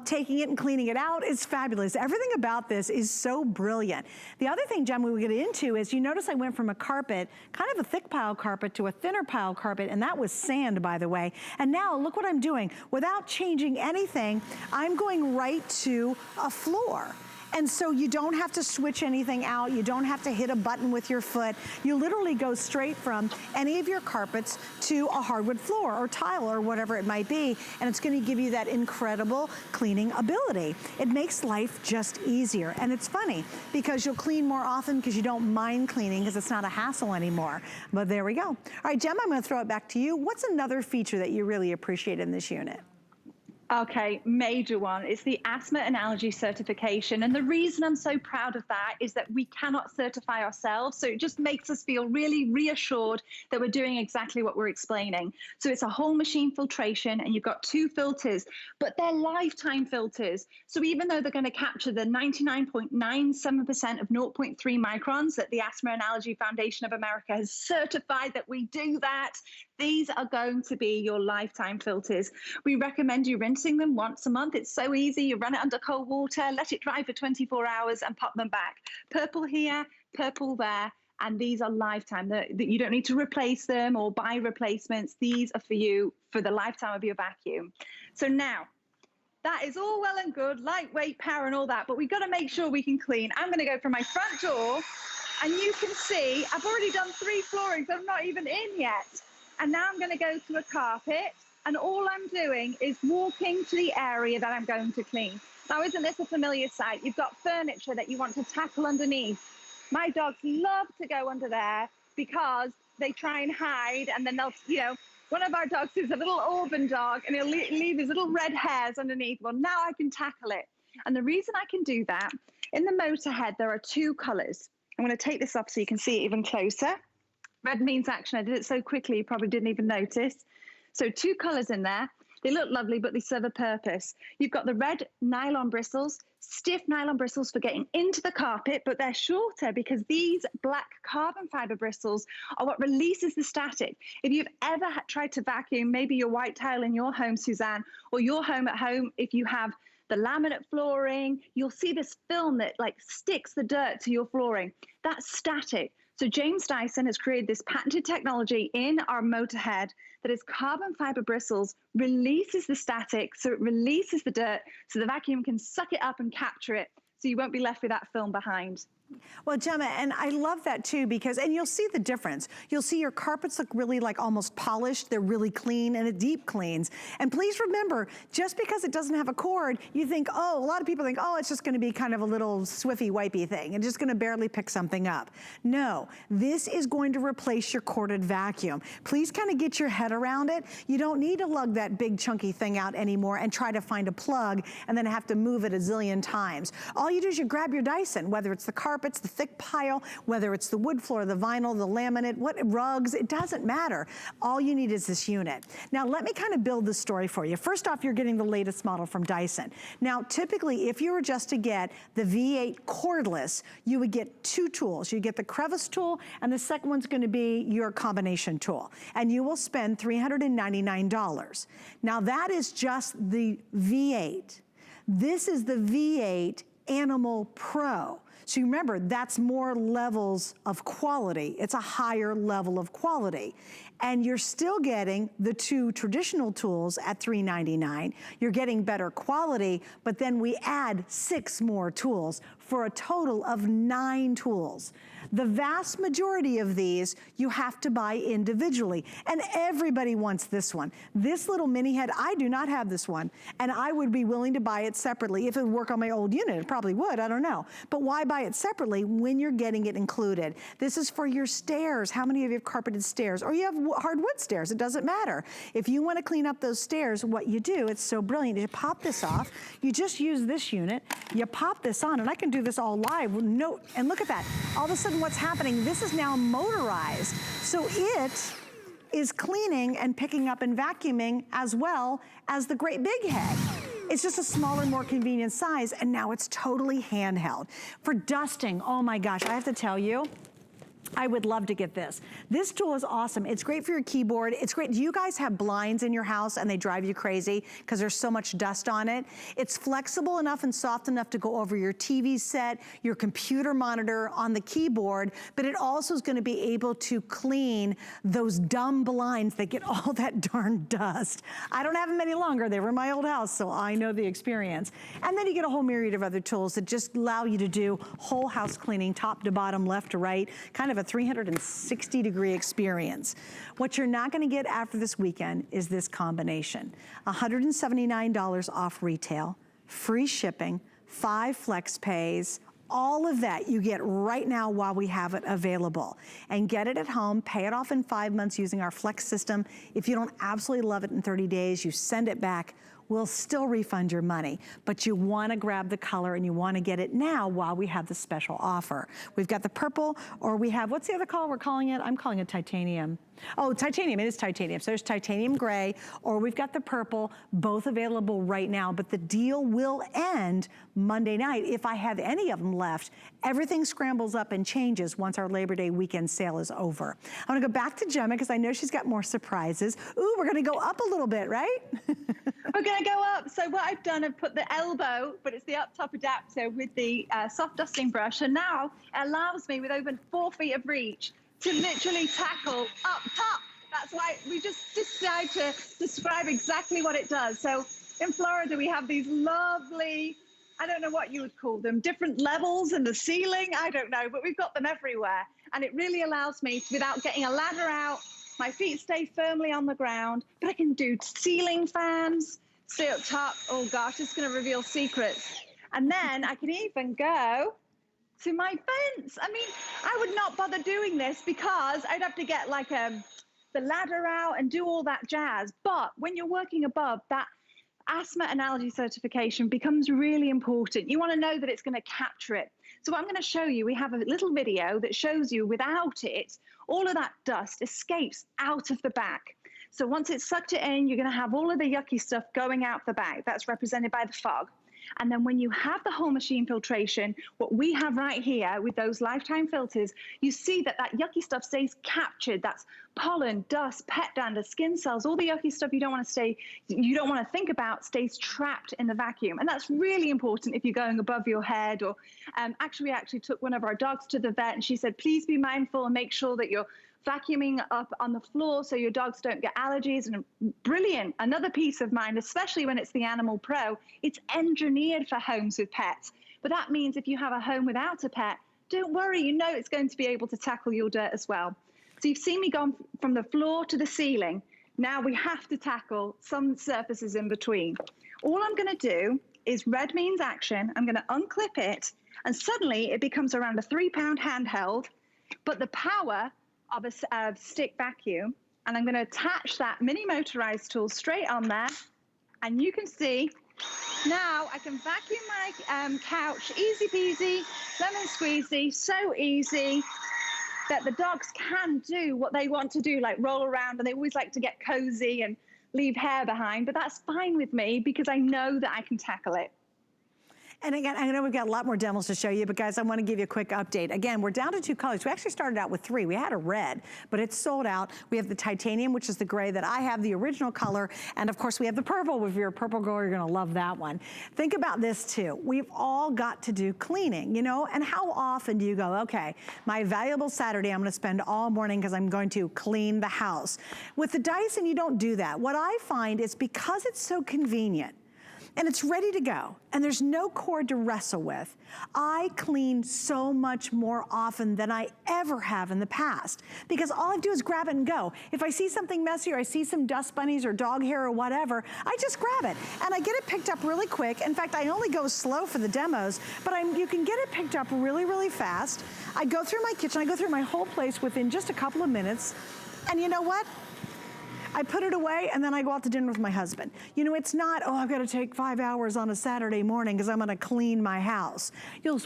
Taking it and cleaning it out is fabulous. Everything about this is so brilliant. The other thing, Jen, we get into is you notice I went from a carpet, kind of a thick pile carpet to a thinner pile carpet, and that was sand, by the way. And now look what I'm doing. Without changing anything, I'm going right to a floor. And so you don't have to switch anything out. You don't have to hit a button with your foot. You literally go straight from any of your carpets to a hardwood floor or tile or whatever it might be. And it's going to give you that incredible cleaning ability. It makes life just easier. And it's funny because you'll clean more often because you don't mind cleaning because it's not a hassle anymore. But there we go. All right, Gemma, I'm going to throw it back to you. What's another feature that you really appreciate in this unit? Okay, major one. It's the asthma and allergy certification. And the reason I'm so proud of that is that we cannot certify ourselves. So it just makes us feel really reassured that we're doing exactly what we're explaining. So it's a whole machine filtration and you've got 2 filters, but they're lifetime filters. So even though they're going to capture the 99.97% of 0.3 microns that the Asthma and Allergy Foundation of America has certified that we do that, these are going to be your lifetime filters. We recommend you rinsing them once a month. It's so easy. You run it under cold water, let it dry for 24 hours and pop them back. Purple here, purple there. And these are lifetime. That you don't need to replace them or buy replacements. These are for you for the lifetime of your vacuum. So now, that is all well and good, lightweight, power and all that, but we've got to make sure we can clean. I'm going to go from my front door, and you can see I've already done 3 floorings. I'm not even in yet. And now I'm going to go to a carpet, and all I'm doing is walking to the area that I'm going to clean. Now, isn't this a familiar sight? You've got furniture that you want to tackle underneath. My dogs love to go under there because they try and hide, and then they'll, you know, one of our dogs is a little Auburn dog, and he'll leave his little red hairs underneath. Well, now I can tackle it. And the reason I can do that, in the motor head, there are 2 colors. I'm going to take this off so you can see it even closer. Red means action. I did it so quickly, you probably didn't even notice. So 2 colors in there. They look lovely, but they serve a purpose. You've got the red nylon bristles, stiff nylon bristles for getting into the carpet, but they're shorter because these black carbon fiber bristles are what releases the static. If you've ever tried to vacuum, maybe your white tile in your home, Suzanne, or your home at home, if you have the laminate flooring, you'll see this film that like sticks the dirt to your flooring. That's static. So James Dyson has created this patented technology in our motor head that is carbon fiber bristles, releases the static, so it releases the dirt, so the vacuum can suck it up and capture it, so you won't be left with that film behind. Well, Gemma, and I love that too because, and you'll see the difference. You'll see your carpets look really like almost polished. They're really clean and it deep cleans. And please remember, just because it doesn't have a cord, you think, oh, a lot of people think, oh, it's just gonna be kind of a little swiffy wipey thing. It's just gonna barely pick something up. No, this is going to replace your corded vacuum. Please kind of get your head around it. You don't need to lug that big chunky thing out anymore and try to find a plug and then have to move it a zillion times. All you do is you grab your Dyson, whether it's the carpets, the thick pile, whether it's the wood floor, the vinyl, the laminate, what rugs, it doesn't matter. All you need is this unit. Now, let me kind of build the story for you. First off, you're getting the latest model from Dyson. Now, typically, if you were just to get the V8 cordless, you would get 2 tools. You get the crevice tool, and the second one's gonna be your combination tool. And you will spend $399. Now, that is just the V8. This is the V8 Animal Pro. So remember, that's more levels of quality. It's a higher level of quality. And you're still getting the 2 traditional tools at $3.99. You're getting better quality, but then we add 6 more tools for a total of 9 tools. The vast majority of these you have to buy individually, and everybody wants this one. This little mini head, I do not have this one, and I would be willing to buy it separately. If it would work on my old unit, it probably would, I don't know. But why buy it separately when you're getting it included? This is for your stairs. How many of you have carpeted stairs? Or you have hardwood stairs, it doesn't matter. If you wanna clean up those stairs, what you do, it's so brilliant, you pop this off, you just use this unit, you pop this on, and I can do this all live. No, and look at that. All of a sudden what's happening, this is now motorized. So it is cleaning and picking up and vacuuming as well as the great big head. It's just a smaller, more convenient size, and now it's totally handheld. For dusting, oh my gosh, I have to tell you, I would love to get this. This tool is awesome. It's great for your keyboard. It's great. Do you guys have blinds in your house and they drive you crazy because there's so much dust on it? It's flexible enough and soft enough to go over your TV set, your computer monitor, on the keyboard, but it also is going to be able to clean those dumb blinds that get all that darn dust. I don't have them any longer. They were in my old house, so I know the experience. And then you get a whole myriad of other tools that just allow you to do whole house cleaning, top to bottom, left to right, kind of a 360-degree experience. What you're not gonna get after this weekend is this combination. $179 off retail, free shipping, 5 flex pays, all of that you get right now while we have it available. And get it at home, pay it off in 5 months using our flex system. If you don't absolutely love it in 30 days, you send it back. We'll still refund your money, but you wanna grab the color and you wanna get it now while we have the special offer. We've got the purple, or we have, what's the other color we're calling it? I'm calling it titanium. Oh, titanium, it is titanium. So there's titanium gray, or we've got the purple, both available right now, but the deal will end Monday night if I have any of them left. Everything scrambles up and changes once our Labor Day weekend sale is over. I wanna go back to Gemma because I know she's got more surprises. Ooh, we're gonna go up a little bit, right? We're going to go up. So what I've done, I've put the elbow, but it's the up top adapter with the soft dusting brush. And now it allows me, with over 4 feet of reach, to literally tackle up top. That's why we just decided to describe exactly what it does. So in Florida, we have these lovely, I don't know what you would call them, different levels in the ceiling. I don't know, but we've got them everywhere. And it really allows me, without getting a ladder out, my feet stay firmly on the ground, but I can do ceiling fans, stay up top. Oh gosh, it's gonna reveal secrets. And then I can even go to my fence. I mean, I would not bother doing this because I'd have to get like the ladder out and do all that jazz. But when you're working above, that asthma and allergy certification becomes really important. You wanna know that it's gonna capture it. So what I'm gonna show you, we have a little video that shows you without it, all of that dust escapes out of the back. So once it's sucked it in, you're gonna have all of the yucky stuff going out the back. That's represented by the fog. And then when you have the whole machine filtration, what we have right here with those lifetime filters, you see that that yucky stuff stays captured. That's pollen, dust, pet dander, skin cells, all the yucky stuff you don't want to think about stays trapped in the vacuum. And that's really important if you're going above your head. Or we actually took one of our dogs to the vet and she said, please be mindful and make sure that you're vacuuming up on the floor so your dogs don't get allergies. And brilliant, another peace of mind, especially when it's the Animal Pro, it's engineered for homes with pets. But that means if you have a home without a pet, don't worry, you know it's going to be able to tackle your dirt as well. So you've seen me go from the floor to the ceiling. Now we have to tackle some surfaces in between. All I'm gonna do is red means action. I'm gonna unclip it and suddenly it becomes around a 3-pound handheld, but the power of a stick vacuum, and I'm going to attach that mini motorized tool straight on there, and you can see now I can vacuum my couch easy peasy, lemon squeezy, so easy that the dogs can do what they want to do, like roll around, and they always like to get cozy and leave hair behind, but that's fine with me because I know that I can tackle it. And again, I know we've got a lot more demos to show you, but guys, I want to give you a quick update. Again, we're down to 2 colors. We actually started out with 3. We had a red, but it's sold out. We have the titanium, which is the gray that I have, the original color. And of course, we have the purple. If you're a purple girl, you're going to love that one. Think about this too. We've all got to do cleaning, you know, and how often do you go, okay, my valuable Saturday, I'm going to spend all morning because I'm going to clean the house. With the Dyson, you don't do that. What I find is because it's so convenient, and it's ready to go, and there's no cord to wrestle with, I clean so much more often than I ever have in the past, because all I do is grab it and go. If I see something messy, or I see some dust bunnies or dog hair or whatever, I just grab it, and I get it picked up really quick. In fact, I only go slow for the demos, but you can get it picked up really, really fast. I go through my kitchen, I go through my whole place within just a couple of minutes, and you know what? I put it away, and then I go out to dinner with my husband. You know, it's not, oh, I've got to take 5 hours on a Saturday morning because I'm going to clean my house.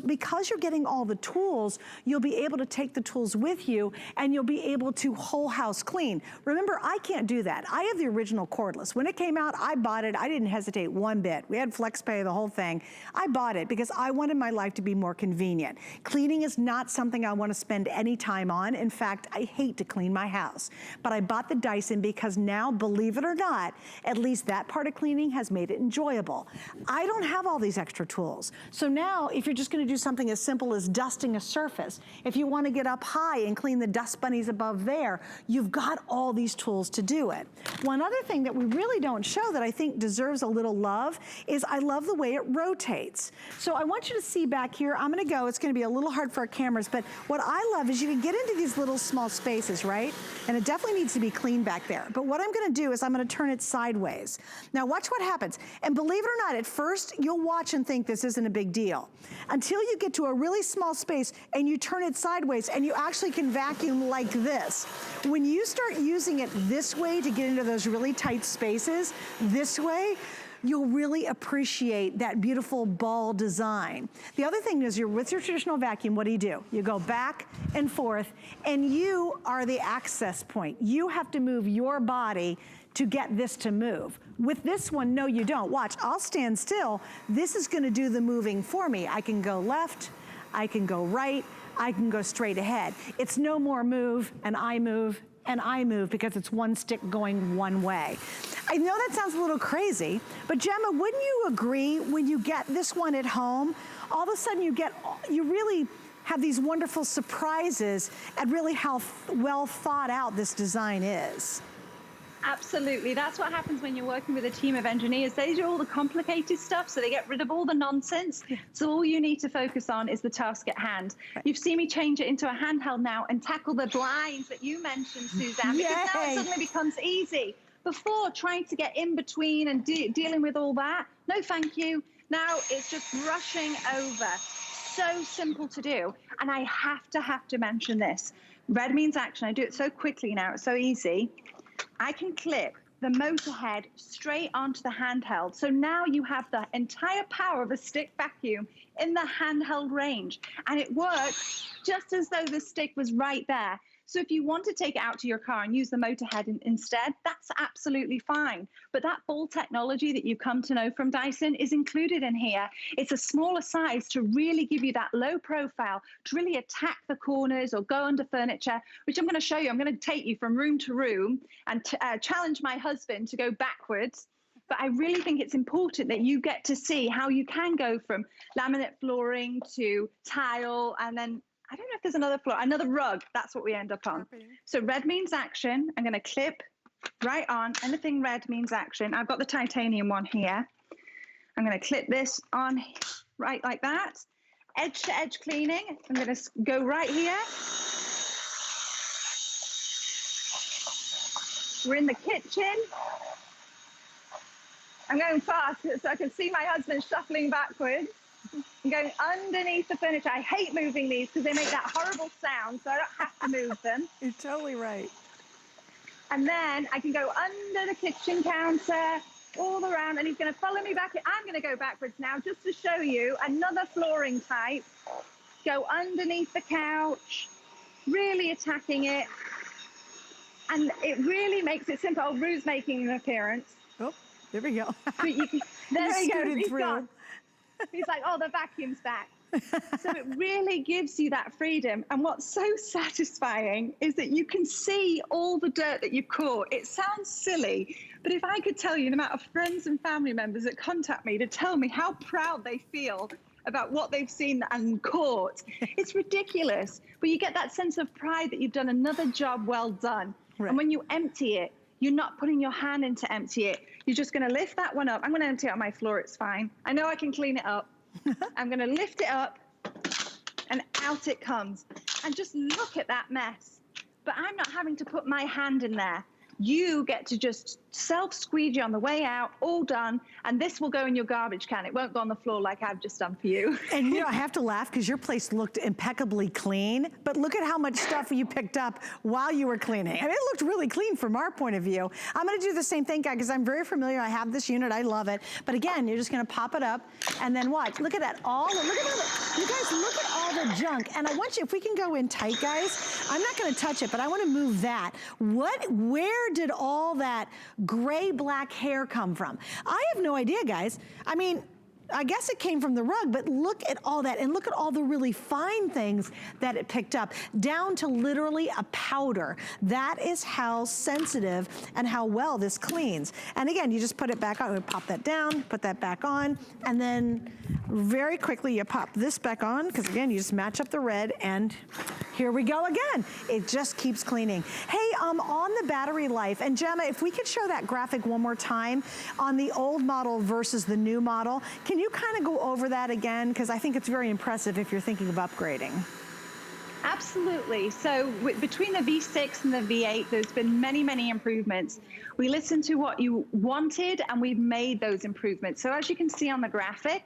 Because you're getting all the tools, you'll be able to take the tools with you, and you'll be able to whole house clean. Remember, I can't do that. I have the original cordless. When it came out, I bought it. I didn't hesitate one bit. We had FlexPay, the whole thing. I bought it because I wanted my life to be more convenient. Cleaning is not something I want to spend any time on. In fact, I hate to clean my house. But I bought the Dyson because now, believe it or not, at least that part of cleaning has made it enjoyable. I don't have all these extra tools. So now, if you're just gonna do something as simple as dusting a surface, if you wanna get up high and clean the dust bunnies above there, you've got all these tools to do it. One other thing that we really don't show that I think deserves a little love is I love the way it rotates. So I want you to see back here, I'm gonna go, it's gonna be a little hard for our cameras, but what I love is you can get into these little small spaces, right? And it definitely needs to be clean back there. But what I'm gonna do is I'm gonna turn it sideways. Now watch what happens. And believe it or not, at first you'll watch and think this isn't a big deal. Until you get to a really small space and you turn it sideways and you actually can vacuum like this. When you start using it this way to get into those really tight spaces, this way, you'll really appreciate that beautiful ball design. The other thing is, you're with your traditional vacuum, what do? You go back and forth, and you are the access point. You have to move your body to get this to move. With this one, no, you don't. Watch, I'll stand still. This is gonna do the moving for me. I can go left, I can go right, I can go straight ahead. It's no more move, and I move, and I move, because it's one stick going one way. I know that sounds a little crazy, but Gemma, wouldn't you agree when you get this one at home, all of a sudden you really have these wonderful surprises at really how well thought out this design is? Absolutely. That's what happens when you're working with a team of engineers. They do all the complicated stuff, so they get rid of all the nonsense. So all you need to focus on is the task at hand. You've seen me change it into a handheld now and tackle the blinds that you mentioned, Suzanne, because now it suddenly becomes easy. Before, trying to get in between and dealing with all that, no thank you. Now it's just rushing over. So simple to do. And I have to mention this. Red means action. I do it so quickly now. It's so easy. I can clip the motor head straight onto the handheld. So now you have the entire power of a stick vacuum in the handheld range. And it works just as though the stick was right there. So if you want to take it out to your car and use the motor head instead, that's absolutely fine. But that ball technology that you come to know from Dyson is included in here. It's a smaller size to really give you that low profile, to really attack the corners or go under furniture, which I'm going to show you. I'm going to take you from room to room and challenge my husband to go backwards. But I really think it's important that you get to see how you can go from laminate flooring to tile, and then I don't know if there's another rug. That's what we end up on. So red means action. I'm going to clip right on. Anything red means action. I've got the titanium one here. I'm going to clip this on right like that. Edge to edge cleaning. I'm going to go right here. We're in the kitchen. I'm going fast so I can see my husband shuffling backwards. I'm going underneath the furniture. I hate moving these because they make that horrible sound, so I don't have to move them. You're totally right. And then I can go under the kitchen counter, all around, and he's going to follow me back. I'm going to go backwards now just to show you another flooring type. Go underneath the couch, really attacking it. And it really makes it simple. Oh, Rue's making an appearance. Oh, there we go. But there we go. He's gone. He's like, oh, the vacuum's back. So it really gives you that freedom. And what's so satisfying is that you can see all the dirt that you've caught. It sounds silly, but if I could tell you the amount of friends and family members that contact me to tell me how proud they feel about what they've seen and caught, it's ridiculous. But you get that sense of pride that you've done another job well done. Right. And when you empty it, you're not putting your hand in to empty it. You're just going to lift that one up. I'm going to empty it on my floor. It's fine. I know I can clean it up. I'm going to lift it up and out it comes. And just look at that mess. But I'm not having to put my hand in there. You get to just self-squeegee on the way out, all done, and this will go in your garbage can. It won't go on the floor like I've just done for you. And you know, I have to laugh because your place looked impeccably clean, but look at how much stuff you picked up while you were cleaning. And it looked really clean from our point of view. I'm gonna do the same thing, guys, because I'm very familiar. I have this unit, I love it. But again, you're just gonna pop it up and then watch. Look at that, look at all the, you guys, look at all the junk. And I want you, if we can go in tight, guys, I'm not gonna touch it, but I wanna move that. Where did all that gray-black hair come from? I have no idea, guys. I mean, I guess it came from the rug, but look at all that, and look at all the really fine things that it picked up, down to literally a powder. That is how sensitive and how well this cleans. And again, you just put it back on, pop that down, put that back on, and then very quickly you pop this back on, because again, you just match up the red, and here we go again. It just keeps cleaning. Hey, on the battery life, and Gemma, if we could show that graphic one more time on the old model versus the new model, can you kind of go over that again? Because I think it's very impressive if you're thinking of upgrading. Absolutely. So between the V6 and the V8, there's been many, many improvements. We listened to what you wanted and we've made those improvements. So as you can see on the graphic,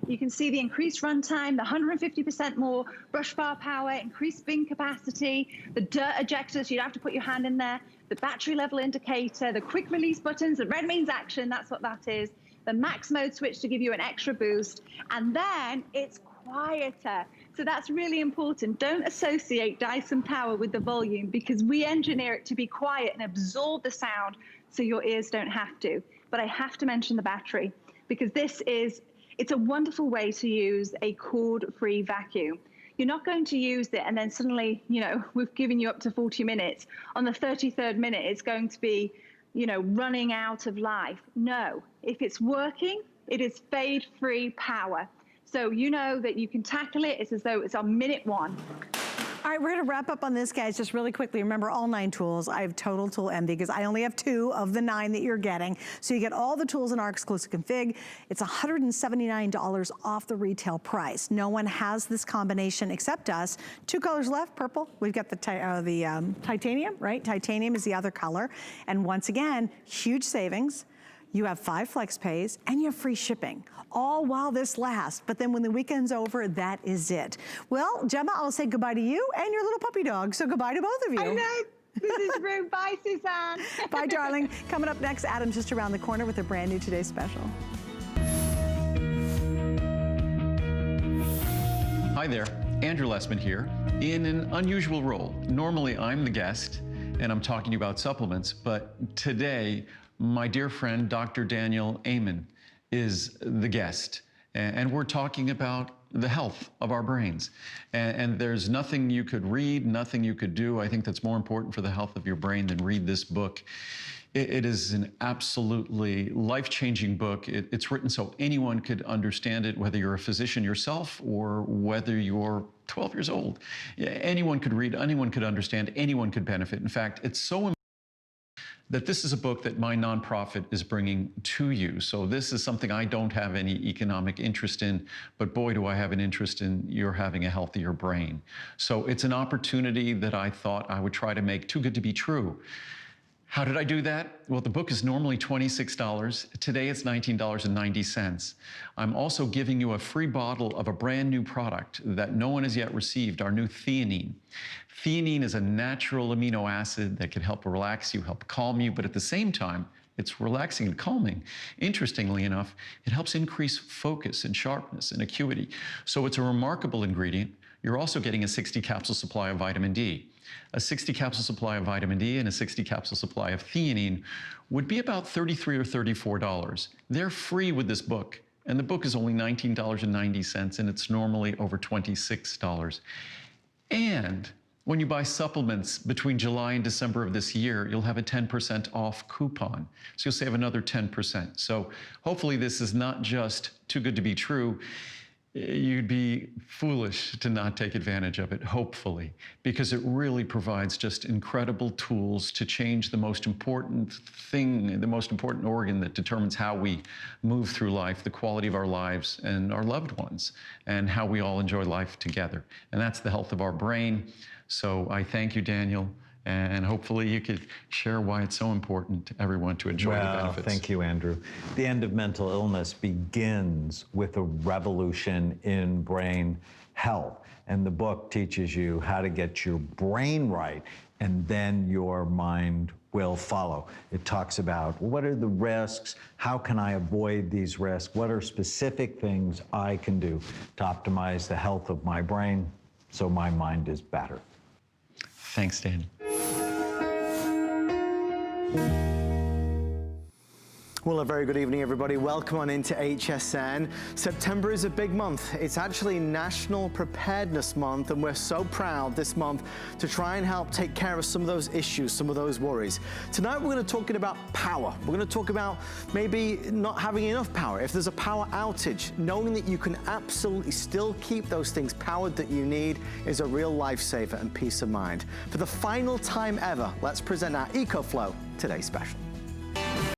you can see the increased runtime, the 150% more brush bar power, increased bin capacity, the dirt ejector, so you don't have to put your hand in there, the battery level indicator, the quick release buttons, the red means action, that's what that is, the max mode switch to give you an extra boost, and then it's quieter. So that's really important. Don't associate Dyson Power with the volume, because we engineer it to be quiet and absorb the sound so your ears don't have to. But I have to mention the battery, because it's a wonderful way to use a cord-free vacuum. You're not going to use it and then suddenly, you know, we've given you up to 40 minutes. On the 33rd minute, it's going to be, you know, running out of life. No, if it's working, it is fade-free power. So you know that you can tackle it. It's as though it's on minute one. All right, we're gonna wrap up on this, guys, just really quickly. Remember, all 9 tools. I have total tool envy because I only have 2 of the 9 that you're getting. So you get all the tools in our exclusive config. It's $179 off the retail price. No one has this combination except us. 2 colors left, purple. We've got the titanium, right? Titanium is the other color. And once again, huge savings. You have 5 flex pays and you have free shipping, all while this lasts. But then when the weekend's over, that is it. Well, Gemma, I'll say goodbye to you and your little puppy dog. So goodbye to both of you. I know, this is rude. Bye, Suzanne. Bye, darling. Coming up next, Adam's just around the corner with a brand new Today Special. Hi there, Andrew Lessman here, in an unusual role. Normally, I'm the guest, and I'm talking to you about supplements, but today, my dear friend, Dr. Daniel Amen, is the guest. And we're talking about the health of our brains. And there's nothing you could read, nothing you could do, I think that's more important for the health of your brain than read this book. It is an absolutely life-changing book. It's written so anyone could understand it, whether you're a physician yourself or whether you're 12 years old. Anyone could read, anyone could understand, anyone could benefit. In fact, it's so important that this is a book that my nonprofit is bringing to you. So this is something I don't have any economic interest in, but boy, do I have an interest in your having a healthier brain. So it's an opportunity that I thought I would try to make too good to be true. How did I do that? Well, the book is normally $26. Today it's $19.90. I'm also giving you a free bottle of a brand new product that no one has yet received, our new Theanine. Theanine is a natural amino acid that can help relax you, help calm you, but at the same time, it's relaxing and calming. Interestingly enough, it helps increase focus and sharpness and acuity. So it's a remarkable ingredient. You're also getting a 60 capsule supply of vitamin D. A 60 capsule supply of vitamin D and a 60 capsule supply of theanine would be about $33 or $34. They're free with this book. And the book is only $19.90, and it's normally over $26. And when you buy supplements between July and December of this year, you'll have a 10% off coupon. So you'll save another 10%. So hopefully this is not just too good to be true. You'd be foolish to not take advantage of it, hopefully, because it really provides just incredible tools to change the most important thing, the most important organ that determines how we move through life, the quality of our lives and our loved ones, and how we all enjoy life together. And that's the health of our brain. So I thank you, Daniel, and hopefully you could share why it's so important to everyone to enjoy the benefits. Thank you, Andrew. The end of mental illness begins with a revolution in brain health. And the book teaches you how to get your brain right, and then your mind will follow. It talks about what are the risks, how can I avoid these risks, what are specific things I can do to optimize the health of my brain so my mind is better. Thanks, Dan. Well, a very good evening, everybody. Welcome on into HSN. September is a big month. It's actually National Preparedness Month, and we're so proud this month to try and help take care of some of those issues, some of those worries. Tonight, we're going to talk about power. We're going to talk about maybe not having enough power. If there's a power outage, knowing that you can absolutely still keep those things powered that you need is a real lifesaver and peace of mind. For the final time ever, let's present our EcoFlow Today Special.